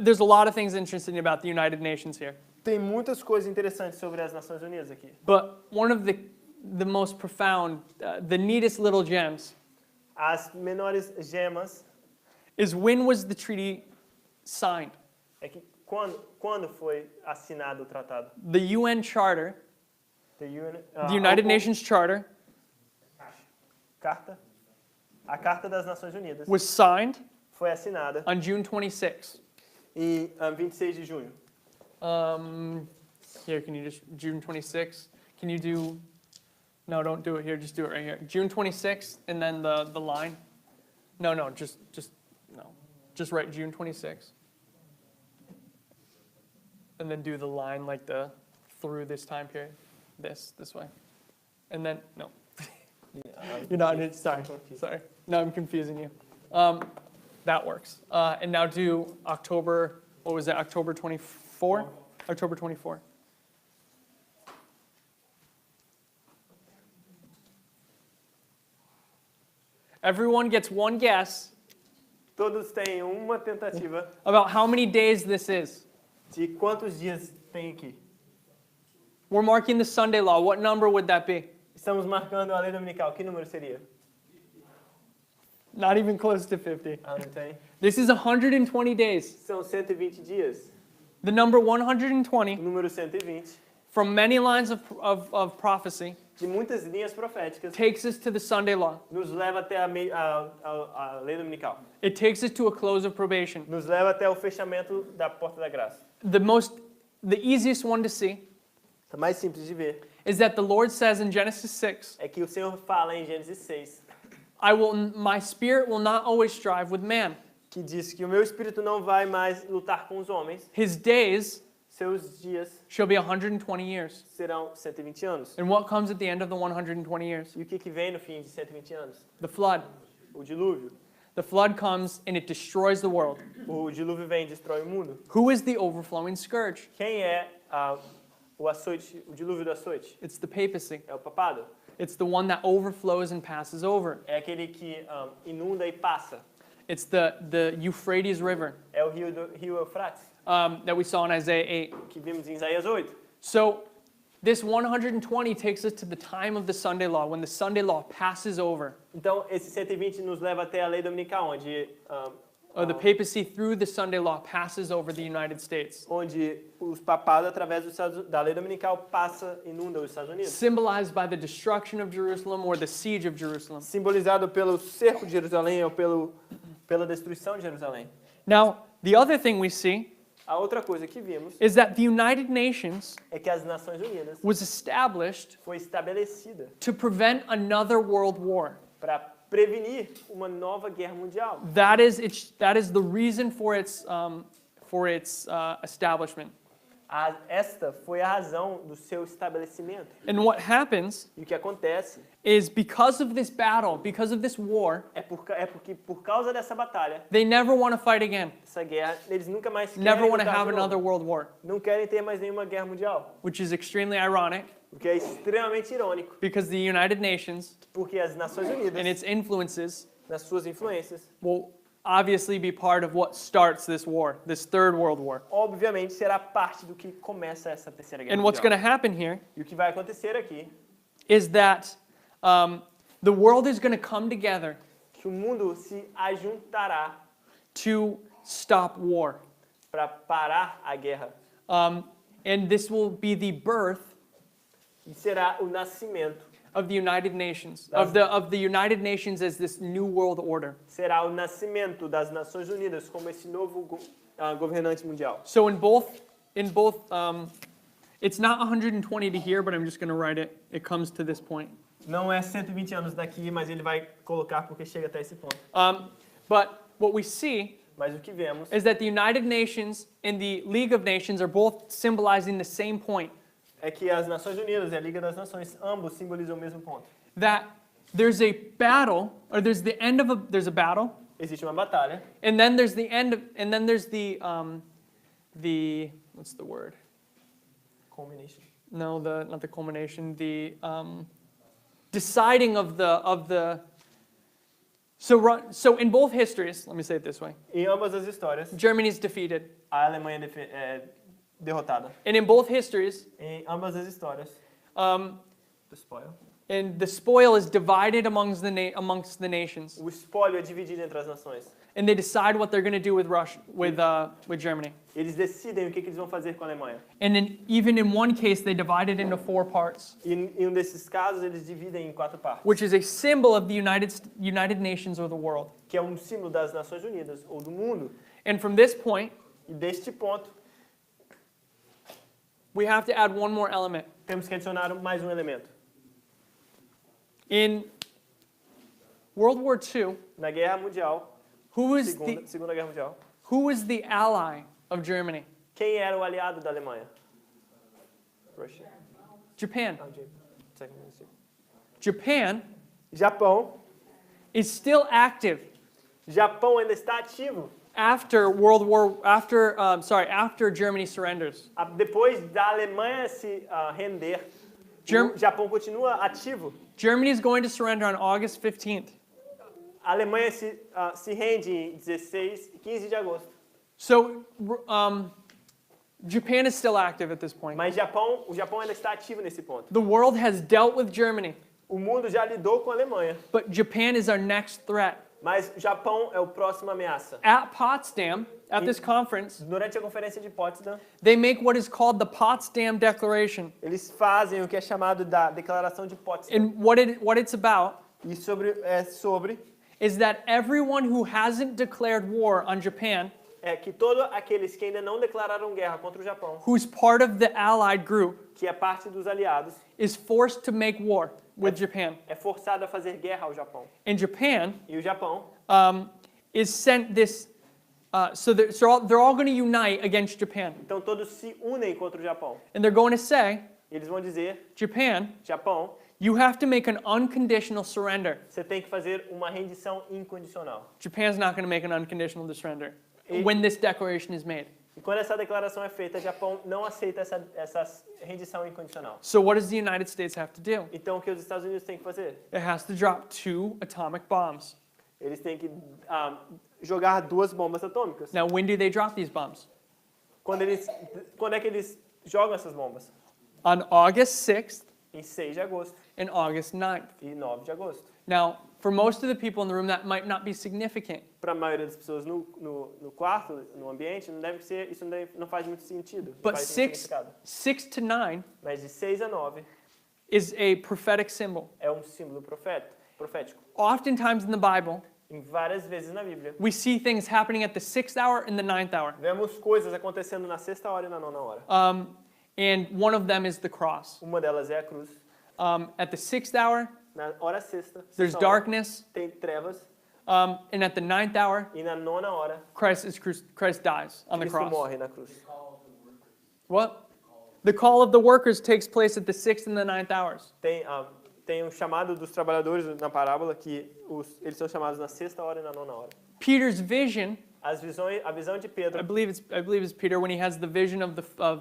there's a lot of things interesting about the United Nations here. tem muitas coisas interessantes sobre as Nações Unidas aqui. But one of the most profound, the neatest little gems As menores gemas is when was the treaty signed? é que quando foi assinado o tratado? The UN Charter, The the United Nations Charter, A Carta das Nações Unidas was signed foi assinada on June 26. em 26 de junho. Here, can you just, June 26? Can you do, no, don't do it here, just do it right here. June 26th, and then the line. No, just write June 26th. And then do the line like through this time period, this way. And then, no. You're not, sorry. No, I'm confusing you. That works. And now do October, what was that, October 24? October 24. Everyone gets one guess Todos têm uma tentativa about how many days this is. de quantos dias tem aqui. We're marking the Sunday law. What number would that be? Estamos marcando a lei dominical. Que número seria? Not even close to 50. Ah, não tem? This is 120 days. São 120 dias. The number O 120, número 120, from many lines of prophecy, de muitas linhas proféticas, takes us to the Sunday law. nos leva até a lei dominical. It takes us to a close of probation. Nos leva até o fechamento da porta da graça. The easiest one to see A mais simples de ver is that the Lord says in Genesis 6, é que o Senhor fala em Gênesis 6, my spirit will not always strive with man. que diz que o meu espírito não vai mais lutar com os homens, His days seus dias shall be 120 years. serão 120 anos. And what comes at the end of the 120 years? E o que vem no fim de 120 anos? The flood. O dilúvio. The flood comes and it destroys the world. O dilúvio vem e destrói o mundo. Who is the overflowing scourge? Quem é o açoite, o dilúvio do açoite? It's the papacy. É o papado. It's the one that overflows and passes over. É aquele que inunda e passa. It's the Euphrates River É o rio Eufrates, that we saw in Isaiah 8. que vimos em Isaías 8. So this 120 takes us to the time of the Sunday law, when the Sunday law passes over. Então, esse 120 nos leva até a lei dominical, onde The papacy through the Sunday law passes over the United States. os papados, através da lei dominical, inunda os Estados Unidos. Symbolized by the destruction of Jerusalem or the siege of Jerusalem. Simbolizado pelo cerco de Jerusalém ou pela destruição de Jerusalém. Now, the other thing we see A outra coisa que vimos is that the United Nations é que as Nações Unidas was established foi estabelecida to prevent another world war. para prevenir uma nova guerra mundial. That is the reason for its establishment. Esta foi a razão do seu estabelecimento. And what happens E o que acontece is because of this battle, because of this war, é porque por causa dessa batalha, they never want to fight again. essa guerra, eles nunca mais querem Never want to lutar have de novo. another world war, Não querem ter mais nenhuma guerra mundial, which is extremely ironic o que é extremamente irônico, because the United Nations porque as Nações Unidas, and its influences nas suas influências, will obviously be part of what starts this war, this third world war. obviamente será parte do que começa essa terceira guerra And what's going mundial. to happen here E o que vai acontecer aqui is that the world is going to come together que o mundo se ajuntará to stop war. para parar a guerra. And this will be the birth E será o nascimento, of the United Nations, of the United Nations as this new world order. será o nascimento das Nações Unidas como esse novo governante mundial. So in both, it's not 120 to here, but I'm just going to write it. It comes to this point. Não é 120 anos daqui, mas ele vai colocar porque chega até esse ponto. But what we see Mas o que vemos is that the United Nations and the League of Nations are both symbolizing the same point. é que as Nações Unidas e a Liga das Nações ambos simbolizam o mesmo ponto. That there's a battle, or there's a battle, Existe uma batalha and then there's the end of, and then there's the what's the word? culmination. No, not the culmination, the deciding of the so in both histories, let me say it this way. Em ambas as histórias, Germany is defeated. a Alemanha é derrotada. And in both histories, Em ambas as histórias, the spoil. and the spoil is divided amongst the nations. O espólio é dividido entre as nações. and they decide what they're going to do with with Germany. Eles decidem o que eles vão fazer com a Alemanha. And even in one case, they divide it into 4 parts, E em um desses casos, eles dividem em 4 partes, which is a symbol of the United Nations or the world. que é um símbolo das Nações Unidas ou do mundo. And from this point, E deste ponto, we have to add one more element. temos que adicionar mais um elemento. In World War II, Na Guerra Mundial, who was Segunda Guerra Mundial, the ally of Germany? quem era o aliado da Alemanha? Russia. Japan. Second ministry. Japan Japão. is still active Japão ainda está ativo. after Germany surrenders. Depois da Alemanha se render, o Japão continua ativo. Germany is going to surrender on August 15th. A Alemanha se rende em 16 e 15 de agosto. So Japan is still active at this point. Mas o Japão ainda está ativo nesse ponto. The world has dealt with Germany, O mundo já lidou com a Alemanha, but Japan is our next threat. mas o Japão é o próximo ameaça. At Potsdam, at this conference, Durante a conferência de Potsdam, they make what is called the Potsdam Declaration. eles fazem o que é chamado da Declaração de Potsdam. And what it's about E sobre is that everyone who hasn't declared war on Japan, que todos aqueles que ainda não declararam guerra contra o Japão, who's part of the Allied group, que é parte dos aliados, is forced to make war with Japan. é forçado a fazer guerra ao Japão. And Japan E o Japão is sent this, so they're all going to unite against Japan. Então todos se unem contra o Japão. And they're going to say, Eles vão dizer, Japan, Japão, you have to make an unconditional surrender. você tem que fazer uma rendição incondicional. Japan's not going to make an unconditional surrender when this declaration is made. E quando essa declaração é feita, o Japão não aceita essa rendição incondicional. So what does the United States have to do? Então o que os Estados Unidos têm que fazer? It has to drop 2 atomic bombs. Eles têm que jogar 2 bombas atômicas. Now, when do they drop these bombs? Quando é que eles jogam essas bombas? On August 6th Em 6 de agosto and August 9th. e 9 de agosto. Now, for most of the people in the room, that might not be significant. Para a maioria das pessoas no quarto, no ambiente, não faz muito sentido. Não But faz muito significado. 6 to 9 Mas de 6 a 9 is a prophetic symbol. é um símbolo profético. Oftentimes in the Bible, Em várias vezes na Bíblia, we see things happening at the 6th hour and the 9th hour. vemos coisas acontecendo na 6ª hora e na 9ª hora. And one of them is the cross. Uma delas é a cruz. At the 6th hour, Na hora sexta, there's sexta hora, darkness. tem trevas. And at the 9th hour, E na 9ª hora, Christ dies on the Cristo cross. morre na cruz. What? The call of the workers takes place at the 6th and the 9th hours. Tem um chamado dos trabalhadores na parábola que eles são chamados na 6ª hora e na 9ª hora. Peter's vision, A visão de Pedro, I believe it's Peter when he has the vision of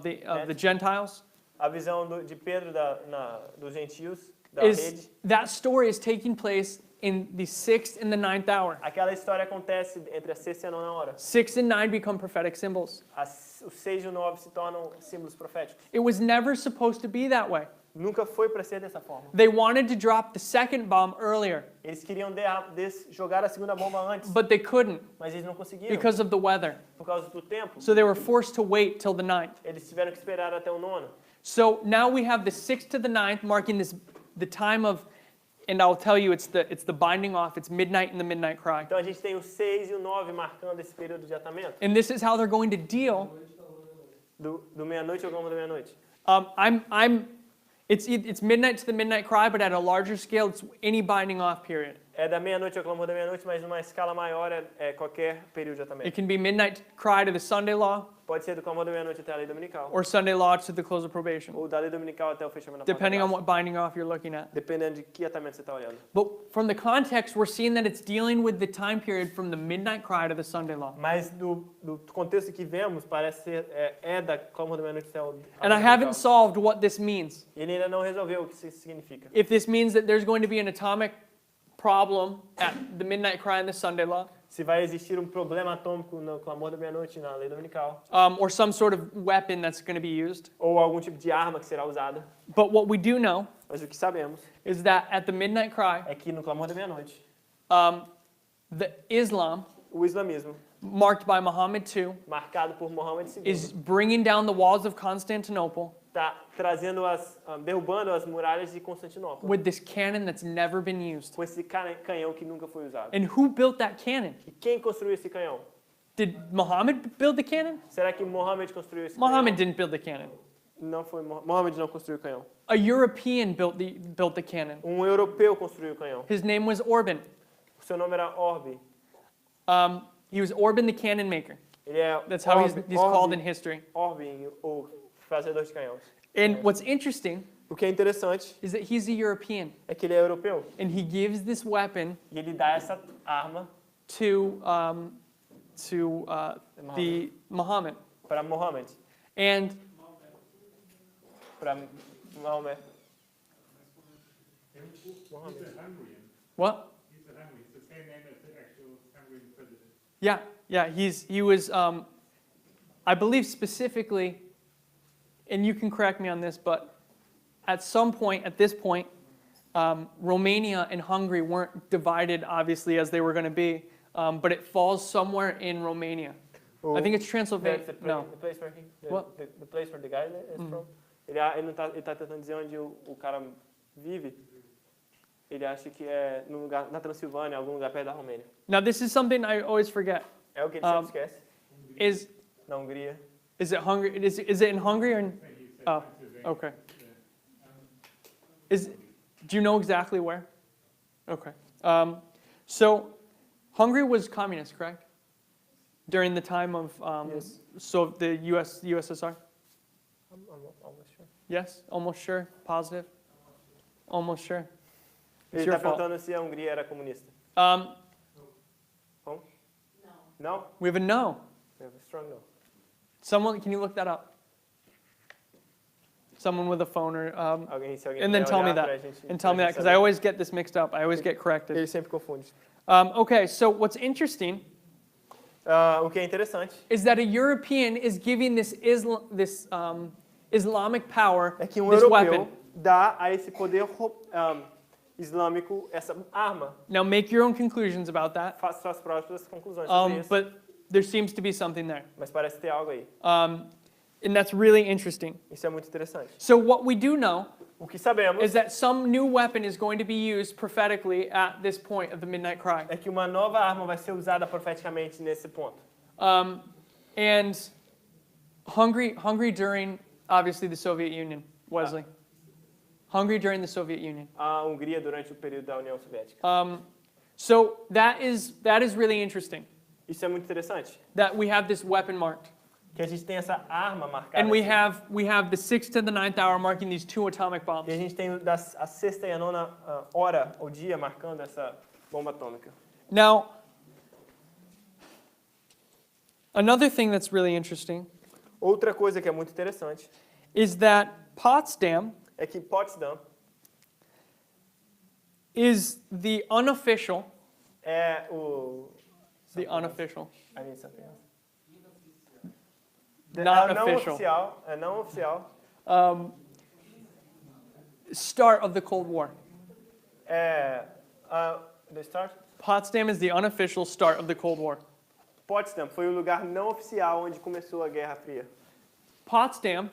the Gentiles. a visão de Pedro dos gentios, da rede. That story is taking place in the 6th and the 9th hour. Aquela história acontece entre a 6ª e a 9ª hora. 6 and 9 become prophetic symbols. O 6 e o 9 se tornam símbolos proféticos. It was never supposed to be that way. Nunca foi para ser dessa forma. They wanted to drop the second bomb earlier, Eles queriam jogar a segunda bomba antes, but they couldn't mas eles não conseguiram because of the weather. por causa do tempo. So they were forced to wait till the 9th. Eles tiveram que esperar até o 9º. So now we have the 6th to the 9th marking the time of, and I'll tell you it's the binding off, it's midnight and the midnight cry. Então a gente tem o 6 e o 9 marcando esse período de atamento. And this is how they're going to deal. Do meia-noite ao gama da meia-noite. It's midnight to the midnight cry, but at a larger scale, it's any binding off period. É da meia-noite ao clamor da meia-noite, mas numa escala maior é qualquer período de It atamento. can be midnight cry to the Sunday law, Pode ser do clamor da meia-noite até a lei dominical, or Sunday law to the close of probation, ou da lei dominical até o fechamento da porta depending da on graça. what binding off you're looking at. Dependendo de que atamento você está olhando. But from the context, we're seeing that it's dealing with the time period from the midnight cry to the Sunday law. Mas do contexto que vemos, parece ser da clamor da meia-noite até o And I haven't solved what this means. Ele ainda não resolveu o que isso significa. If this means that there's going to be an atomic problem at the midnight cry and the Sunday law, Se vai existir um problema atômico no clamor da meia-noite na lei dominical, or some sort of weapon that's going to be used. ou algum tipo de arma que será usada. But what we do know Mas o que sabemos is that at the midnight cry, é que no clamor da meia-noite, the Islam o islamismo, marked by Muhammad II, marcado por Mohammed is II, bringing down the walls of Constantinople está derrubando as muralhas de Constantinopla with this cannon that's never been used. com esse canhão que nunca foi usado. And who built that cannon? E quem construiu esse canhão? Did Muhammad build the cannon? Será que Mohammed construiu esse Muhammad canhão? didn't build the cannon. Não foi Mohammed não construiu o canhão. A European built the cannon. Europeu construiu o canhão. His name was Orban. O seu nome era Orbe. He was Orban the cannon maker. Ele é That's how he's called in history. Orbin, o fazedor de canhões. And what's interesting O que é interessante is that he's a European, é que ele é europeu. and he gives this weapon E ele dá essa arma to the Muhammad. para Mohammed. And Para Maomé. He's a Hungarian. what? He's a Hungarian. It's the same name as the actual Hungarian president. Yeah. He was, I believe specifically, and you can correct me on this, but at this point, Romania and Hungary weren't divided, obviously, as they were going to be, but it falls somewhere in Romania. I think it's Transylvania. That's No. The place where What? the place where the guy is from. Ele tá tentando dizer onde o cara vive. Ele acha que é no lugar na Transilvânia, algum lugar perto da Romênia. Now, this is something I always forget. É o que ele sempre esquece. Is Na Hungria. it Hungary? Is it in Hungary or? Oh, okay. Do you know exactly where? Okay. So Hungary was communist, correct? During the time of Yes. the USSR? I'm almost sure. Yes? Almost sure? Positive? Almost sure? It's Ele your está fault. perguntando se a Hungria era comunista. Não? We have a no. We have a strong no. Someone, can you look that up? Someone with a phone or, Se alguém and then puder tell me olhar pra that. gente- And tell me pra that, gente because I saber. always get this mixed up. I always get corrected. Ele sempre confunde. Okay, so what's interesting O que é interessante is that a European is giving this Islamic power é que this europeu weapon. dá a esse poder islâmico essa arma. Now make your own conclusions about that, Faça suas próprias conclusões sobre isso. but there seems to be something there. Mas parece ter algo aí. And that's really interesting. Isso é muito interessante. So what we do know O que sabemos is that some new weapon is going to be used prophetically at this point of the midnight cry. é que uma nova arma vai ser usada profeticamente nesse ponto. And Hungary during, obviously, the Soviet Union, Wesley. Hungary during the Soviet Union. A Hungria durante o período da União Soviética. So that is really interesting, Isso é muito interessante. that we have this weapon marked. Que a gente tem essa arma marcada. And we assim. have the 6th to the 9th hour marking these 2 atomic bombs. E a gente tem a sexta e a nona hora, ou dia, marcando essa bomba atômica. Now, another thing that's really interesting Outra coisa que é muito interessante is that Potsdam é que Potsdam is the unofficial, é o... the unofficial, I need something else. not não official, oficial, é não oficial, start of the Cold War. é... the start? Potsdam is the unofficial start of the Cold War. Potsdam foi o lugar não oficial onde começou a Guerra Fria. Potsdam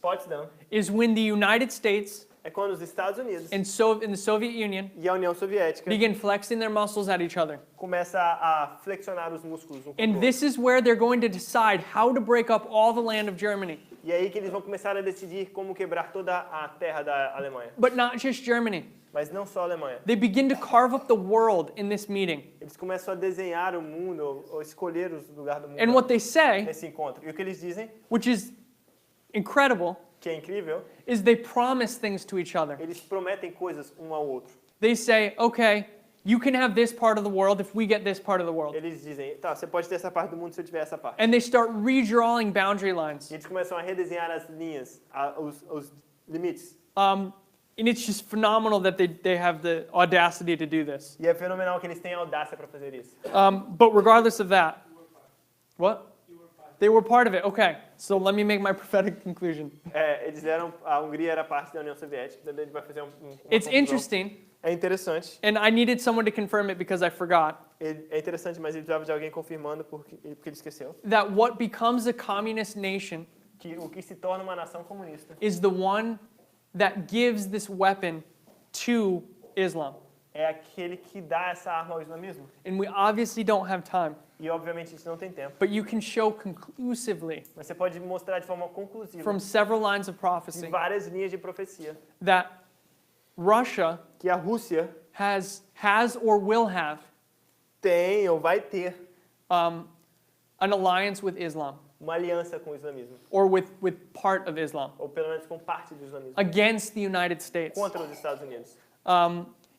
Potsdam is when the United States é quando os Estados Unidos and in the Soviet Union e a União Soviética begin flexing their muscles at each other. começa a flexionar os músculos um com o And outro. this is where they're going to decide how to break up all the land of Germany. E aí que eles vão começar a decidir como quebrar toda a terra da Alemanha. But not just Germany. Mas não só a Alemanha. They begin to carve up the world in this meeting. Eles começam a desenhar o mundo, ou escolher os lugares do mundo And what they say, nesse encontro. E o que eles dizem, which is incredible, que é incrível, is they promise things to each other. eles prometem coisas um ao outro. They say, okay, you can have this part of the world if we get this part of the world. Eles dizem, tá, você pode ter essa parte do mundo se eu tiver essa parte. And they start redrawing boundary lines. E eles começam a redesenhar as linhas, os limites. And it's just phenomenal that they have the audacity to do this. E é fenomenal que eles têm a audácia para fazer isso. But regardless of that, what? You were 5 They were part of it. Okay, so let me make my prophetic conclusion. A Hungria era parte da União Soviética, então a gente vai fazer uma It's confusão. interesting, É interessante. and I needed someone to confirm it because I forgot, É interessante, mas ele precisava de alguém confirmando porque ele esqueceu. that what becomes a communist nation Que o que se torna uma nação comunista is the one that gives this weapon to Islam. é aquele que dá essa arma ao islamismo. And we obviously don't have time, E obviamente a gente não tem tempo. but you can show conclusively Mas você pode mostrar de forma conclusiva, from several lines of de prophecy, várias linhas de profecia, that Russia que a Rússia has or will have tem ou vai ter an alliance with Islam, uma aliança com o islamismo, or with part of Islam, ou pelo menos com parte do islamismo, against the United States. contra os Estados Unidos.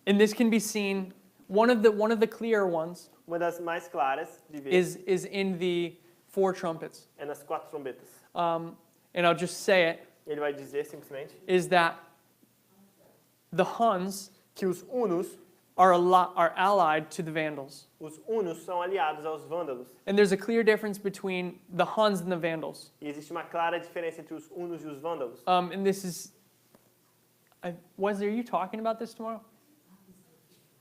And this can be seen, one of the clear ones Uma das mais claras de ver is in the four trumpets. é nas 4 trombetas. And I'll just say it, Ele vai dizer simplesmente is that the Huns que os hunos are allied to the Vandals. são aliados aos vândalos. And there's a clear difference between the Huns and the Vandals. E existe uma clara diferença entre os hunos e os vândalos. And this is, Wesley, are you talking about this tomorrow?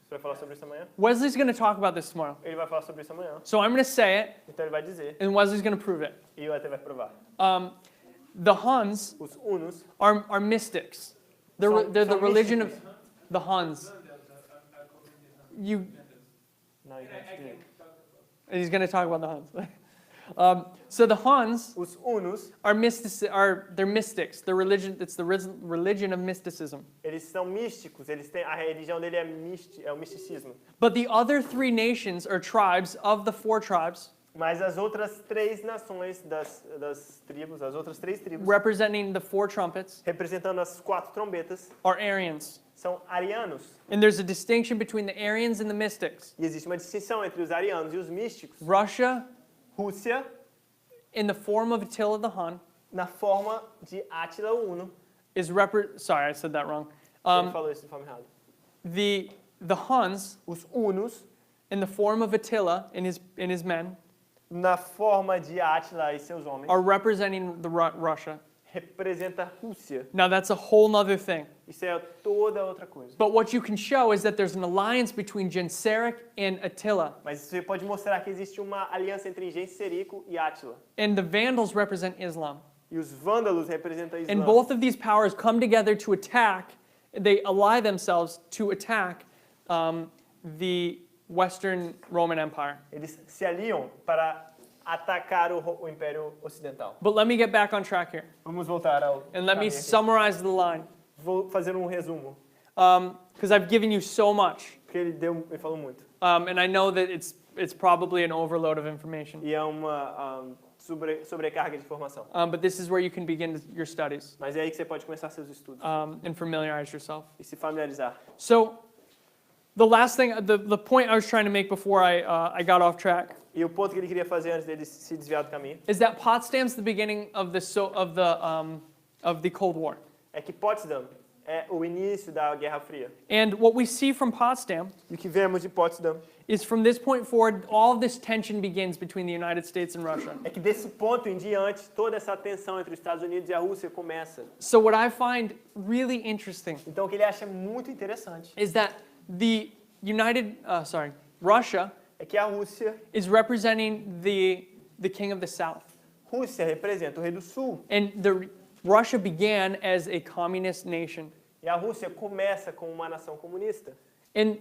Você vai falar sobre isso amanhã? Wesley's going to talk about this tomorrow. Ele vai falar sobre isso amanhã. So I'm going to say it, Então ele vai dizer and Wesley's going to prove it. e o até vai provar. The Huns Os hunos are mystics. They're São- the são religion of místicos. the Huns. Não, gente. And he's going to talk about the Huns. So the Huns Os hunos, they're mystics. Their religion, it's the religion of mysticism. eles são místicos, eles têm a religião dele é o misticismo. But the other three nations or tribes of the four tribes, Mas as outras 3 nações das tribos, as outras 3 tribos, representing the four trumpets, representando as 4 trombetas, are Arians. são arianos. And there's a distinction between the Arians and the mystics. E existe uma distinção entre os arianos e os místicos. Russia, Rússia, in the form of Attila the Hun, na forma de Átila o Huno. sorry, I said that wrong. Ele falou isso de forma errada. The Huns, Os hunos, in the form of Attila and his men, na forma de Átila e seus homens, are representing Russia. representa a Rússia. Now that's a whole nother thing. Isso é toda outra coisa. But what you can show is that there's an alliance between Genseric and Attila. Mas você pode mostrar que existe uma aliança entre Genserico e Átila. And the Vandals represent Islam. E os vândalos representam Islã. And both of these powers come together to attack, they ally themselves to attack the Western Roman Empire. Eles se aliam para atacar o Império Ocidental. But let me get back on track here. Vamos voltar ao And let me caminho aqui. summarize the line. Vou fazer um resumo, Because I've given you so much. porque ele falou muito. And I know that it's probably an overload of information. E é uma sobrecarga de informação. But this is where you can begin your studies Mas é aí que você pode começar seus estudos and familiarize yourself. e se familiarizar. So, the last thing, the point I was trying to make before I got off track E o ponto que ele queria fazer antes dele se desviar do caminho is that Potsdam's the beginning of the Cold War. é que Potsdam é o início da Guerra Fria. And what we see from Potsdam E o que vemos de Potsdam is from this point forward, all of this tension begins between the United States and Russia. é que desse ponto em diante toda essa tensão entre os Estados Unidos e a Rússia começa. So what I find really interesting Então o que ele acha muito interessante is that the Russia é que a Rússia is representing the king of the south. Rússia representa o rei do sul And Russia began as a communist nation. e a Rússia começa como uma nação comunista. And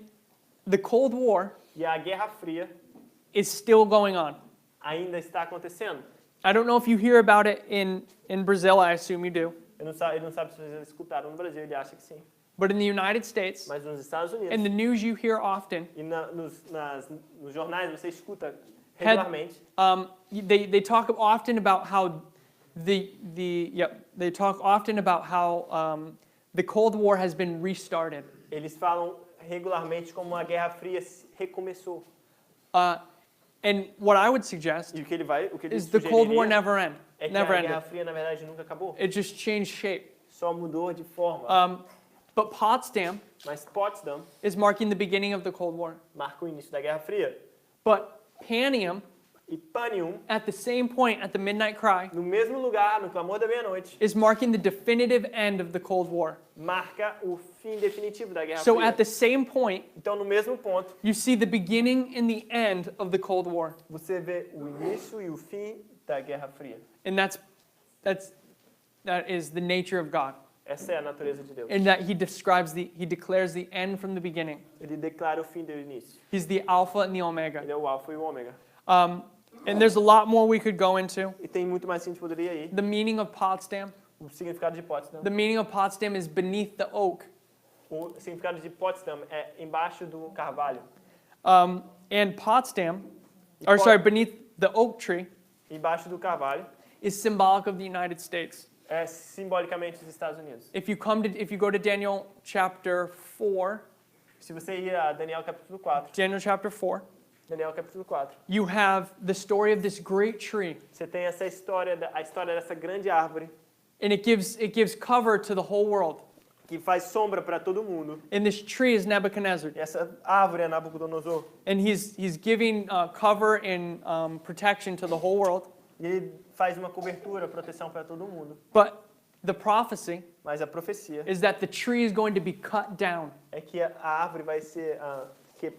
the Cold War E a Guerra Fria is still going on. ainda está acontecendo. I don't know if you hear about it in Brazil, I assume you do. Ele não sabe se vocês escutaram no Brasil, ele acha que sim. But in the United States, Mas nos Estados Unidos in the news you hear often, e nos jornais você escuta regularmente they talk often about how the Cold War has been restarted. eles falam regularmente como a Guerra Fria recomeçou. And what I would suggest E o que ele is the Cold War sugeriria never ended. é que Never a Guerra ended. Fria, na verdade, nunca acabou. It just changed shape. Só mudou de forma. But Potsdam Mas Potsdam is marking the beginning of the Cold War. marca o início da Guerra Fria. But Panium Ipanium, at the same point at the midnight cry, no mesmo lugar, no clamor da meia-noite, is marking the definitive end of the Cold War. marca o fim definitivo da Guerra So Fria. at the same point, Então, no mesmo ponto, you see the beginning and the end of the Cold War. você vê o início e o fim da Guerra Fria. And that is the nature of God. Essa é a natureza de Deus. And that he declares the end from the beginning. Ele declara o fim do início. He's the Alpha and the Omega. Ele é o alfa e o ômega. And there's a lot more we could go into. E tem muito mais que a gente poderia ir. The meaning of Potsdam. O significado de Potsdam. The meaning of Potsdam is beneath the oak. O significado de Potsdam é embaixo do carvalho. And Potsdam, beneath the oak tree, Embaixo do carvalho is symbolic of the United States. é simbolicamente os Estados Unidos. If you go to Daniel chapter 4, Se você ir a Daniel capítulo 4, Daniel chapter 4, Daniel capítulo 4, you have the story of this great tree, você tem essa história, a história dessa grande árvore and it gives cover to the whole world. que faz sombra para todo mundo. And this tree is Nebuchadnezzar, E essa árvore é Nabucodonosor. and he's giving cover and protection to the whole world. E ele faz uma cobertura, proteção para todo mundo. But the prophecy Mas a profecia is that the tree is going to be cut down. é que a árvore vai ser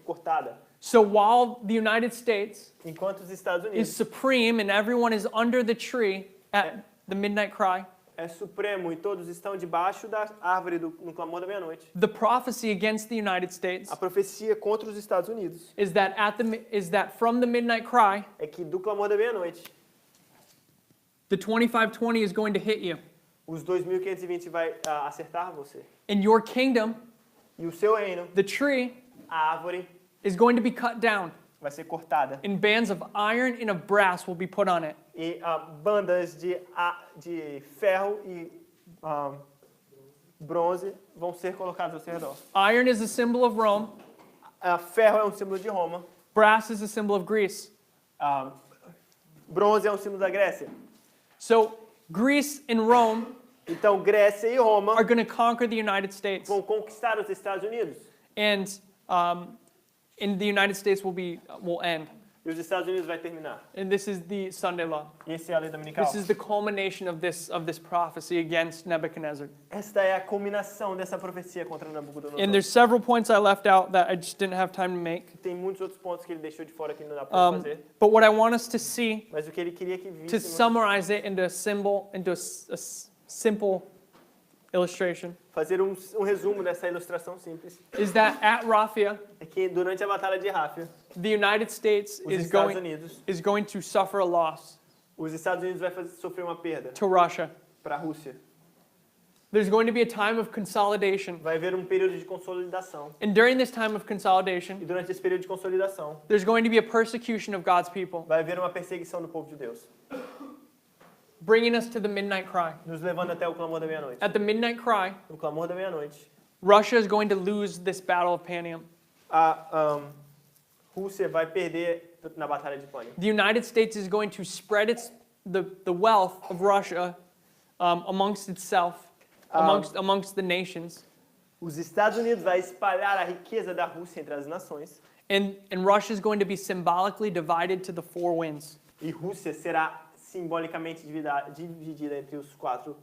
cortada. So while the United States Enquanto os Estados is Unidos supreme and everyone is under the tree at the midnight cry, é supremo e todos estão debaixo da árvore no clamor da meia-noite, the prophecy against the United States a profecia contra os Estados Unidos is that from the midnight cry, é que do clamor da meia-noite, the 2520 is going to hit you. os 2520 vai acertar você. In your kingdom, E o seu reino, the tree a árvore, is going to be cut down, vai ser cortada. and bands of iron and of brass will be put on it. E bandas de ferro e bronze vão ser colocadas ao seu redor. Iron is a symbol of Rome, Ferro é um símbolo de Roma. brass is a symbol of Greece. Bronze é um símbolo da Grécia. So Greece and Rome Então, Grécia e Roma are going to conquer the United States, vão conquistar os Estados Unidos. and the United States will end. E os Estados Unidos vai terminar. And this is the Sunday law. E essa é a lei dominical. This is the culmination of this prophecy against Nebuchadnezzar. Esta é a culminação dessa profecia contra Nabucodonosor. And there's several points I left out that I just didn't have time to make. Tem muitos outros pontos que ele deixou de fora que não dá para fazer. But what I want us to see, Mas o que ele queria que to víssemos, summarize it into a simple illustration, fazer um resumo dessa ilustração simples, is that at Raphia, é que durante a Batalha de Ráfia, the United States os is Estados Unidos, going to suffer a loss os Estados Unidos vai sofrer uma perda to Russia. para a Rússia. There's going to be a time of consolidation. Vai haver um período de consolidação. And during this time of consolidation, E durante esse período de consolidação, there's going to be a persecution of God's people, vai haver uma perseguição do povo de Deus, bringing us to the midnight cry. nos levando até o clamor da meia-noite. At the midnight cry, No clamor da meia-noite, Russia is going to lose this battle of Panium. a Rússia vai perder na Batalha de Pânico. The United States is going to spread the wealth of Russia amongst itself, amongst the nations. Os Estados Unidos vai espalhar a riqueza da Rússia entre as nações. And Russia is going to be symbolically divided to the four winds. E Rússia será simbolicamente dividida entre os 4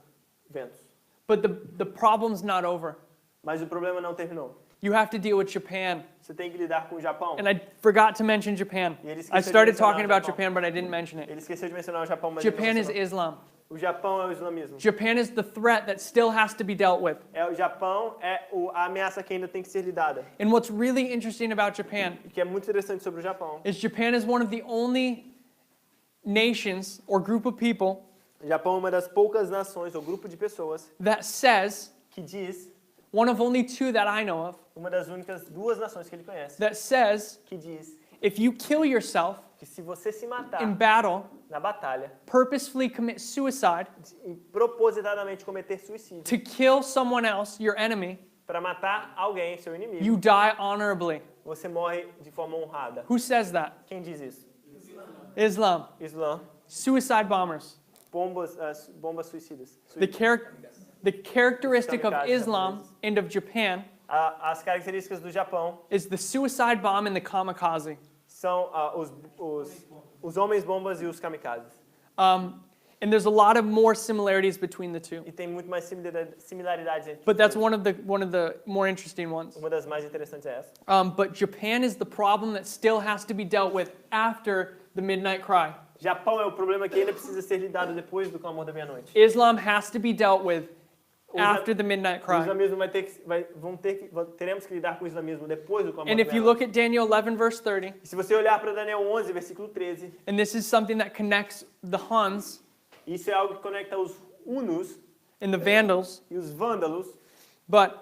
ventos. But the problem's not over. Mas o problema não terminou. You have to deal with Japan. Você tem que lidar com o Japão. And I forgot to mention Japan. E ele esqueceu I de started mencionar talking o about Japão. Japan, but I didn't mention it. Ele esqueceu de mencionar o Japão, mas ele Japan is mencionou. Islam. O Japão é o islamismo. Japan is the threat that still has to be dealt with. O Japão é a ameaça que ainda tem que ser lidada. And what's really interesting about Japan O que é muito interessante sobre o Japão. is Japan is one of the only nations or group of people O Japão é uma das poucas nações ou grupo de pessoas that says, que diz, one of only two that I know of, uma das únicas 2 nações que ele conhece, that says, que diz if you kill yourself que se você se matar in battle, na batalha purposefully commit suicide e propositadamente cometer suicídio to kill someone else, your enemy, para matar alguém, seu inimigo, you die honorably. você morre de forma honrada. Who says that? Quem diz isso? Islam. Islã. Suicide bombers. Bombas suicidas. The characteristic of Islam and of Japan As características do Japão is the suicide bomb and the kamikaze. são os homens bombas e os kamikazes. And there's a lot of more similarities between the two. E tem muito mais similaridades entre But that's os dois. one of the more interesting ones. Uma das mais interessantes é essa. But Japan is the problem that still has to be dealt with after the midnight cry. Japão é o problema que ainda precisa ser lidado depois do clamor da meia-noite. Islam has to be dealt with Os- after the midnight O cry. islamismo teremos que lidar com o islamismo depois do clamor And da if you meia-noite. look at Daniel 11 verse 30, E se você olhar para Daniel 11, versículo 13, and this is something that connects the Huns isso é algo que conecta os hunos and the Vandals, e os vândalos, but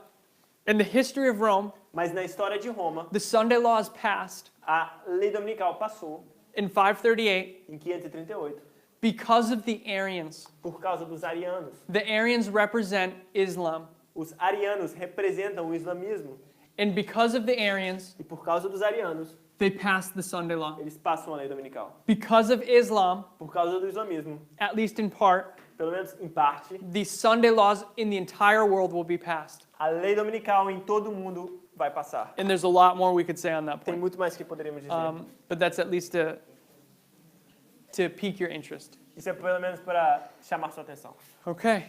in the history of Rome, mas na história de Roma, the Sunday laws passed a lei dominical passou in 538 em 538 because of the Arians. por causa dos arianos. The Arians represent Islam. Os arianos representam o islamismo And because of the Arians, e por causa dos arianos, they passed the Sunday law. eles passam a lei dominical. Because of Islam, Por causa do islamismo, at least in part, pelo menos em parte, the Sunday laws in the entire world will be passed. a lei dominical em todo o mundo vai passar. And there's a lot more we could say on that Tem point. muito mais que poderíamos dizer. But that's at least to pique your interest. Isso é pelo menos para chamar sua atenção. Okay.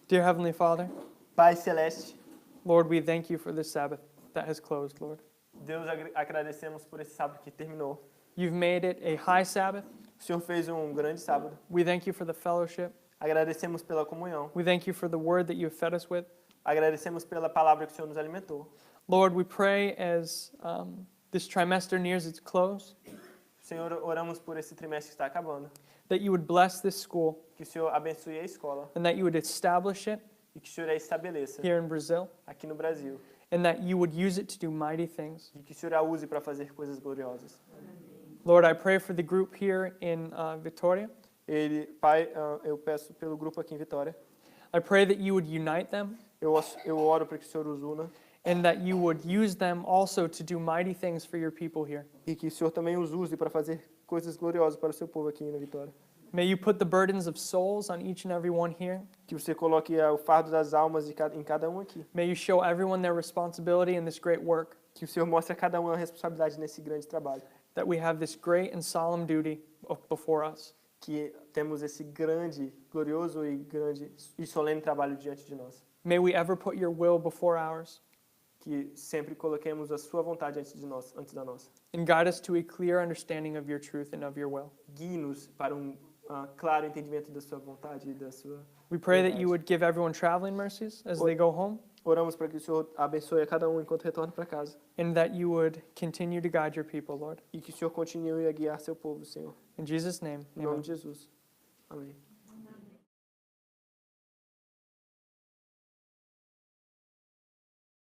Dear Heavenly Father, Pai Celeste, Lord, we thank you for this Sabbath that has closed, Lord. Deus, agradecemos por esse sábado que terminou. You've made it a high Sabbath. O Senhor fez grande sábado. We thank you for the fellowship. Agradecemos pela comunhão. We thank you for the word that you have fed us with. Agradecemos pela palavra que o Senhor nos alimentou. Lord, we pray as this trimester nears its close, Senhor, oramos por esse trimestre que está acabando. that you would bless this school Que o Senhor abençoe a escola and that you would establish it e que o Senhor a estabeleça here in Brazil aqui no Brasil. and that you would use it to do mighty things. E que o Senhor a use para fazer coisas gloriosas. Lord, I pray for the group here in Vitória. Pai, eu peço pelo grupo aqui em Vitória. I pray that you would unite them Eu oro para que o Senhor os una and that you would use them also to do mighty things for your people here. e que o Senhor também os use para fazer coisas gloriosas para o seu povo aqui na Vitória. May you put the burdens of souls on each and every one here. Que você coloque o fardo das almas em cada aqui. May you show everyone their responsibility in this great work, Que o Senhor mostre a cada a responsabilidade nesse grande trabalho. that we have this great and solemn duty before us. Que temos esse grande, glorioso e solene trabalho diante de nós. May we ever put your will before ours Que sempre coloquemos a sua vontade antes da nossa. and guide us to a clear understanding of your truth and of your will. Guie-nos para claro entendimento da sua vontade e da sua... We pray that you would give everyone traveling mercies as they go home Oramos para que o Senhor abençoe a cada enquanto retorna para casa. and that you would continue to guide your people, Lord. E que o Senhor continue a guiar seu povo, Senhor. In Jesus' name, Em nome amen. de Jesus. Amém.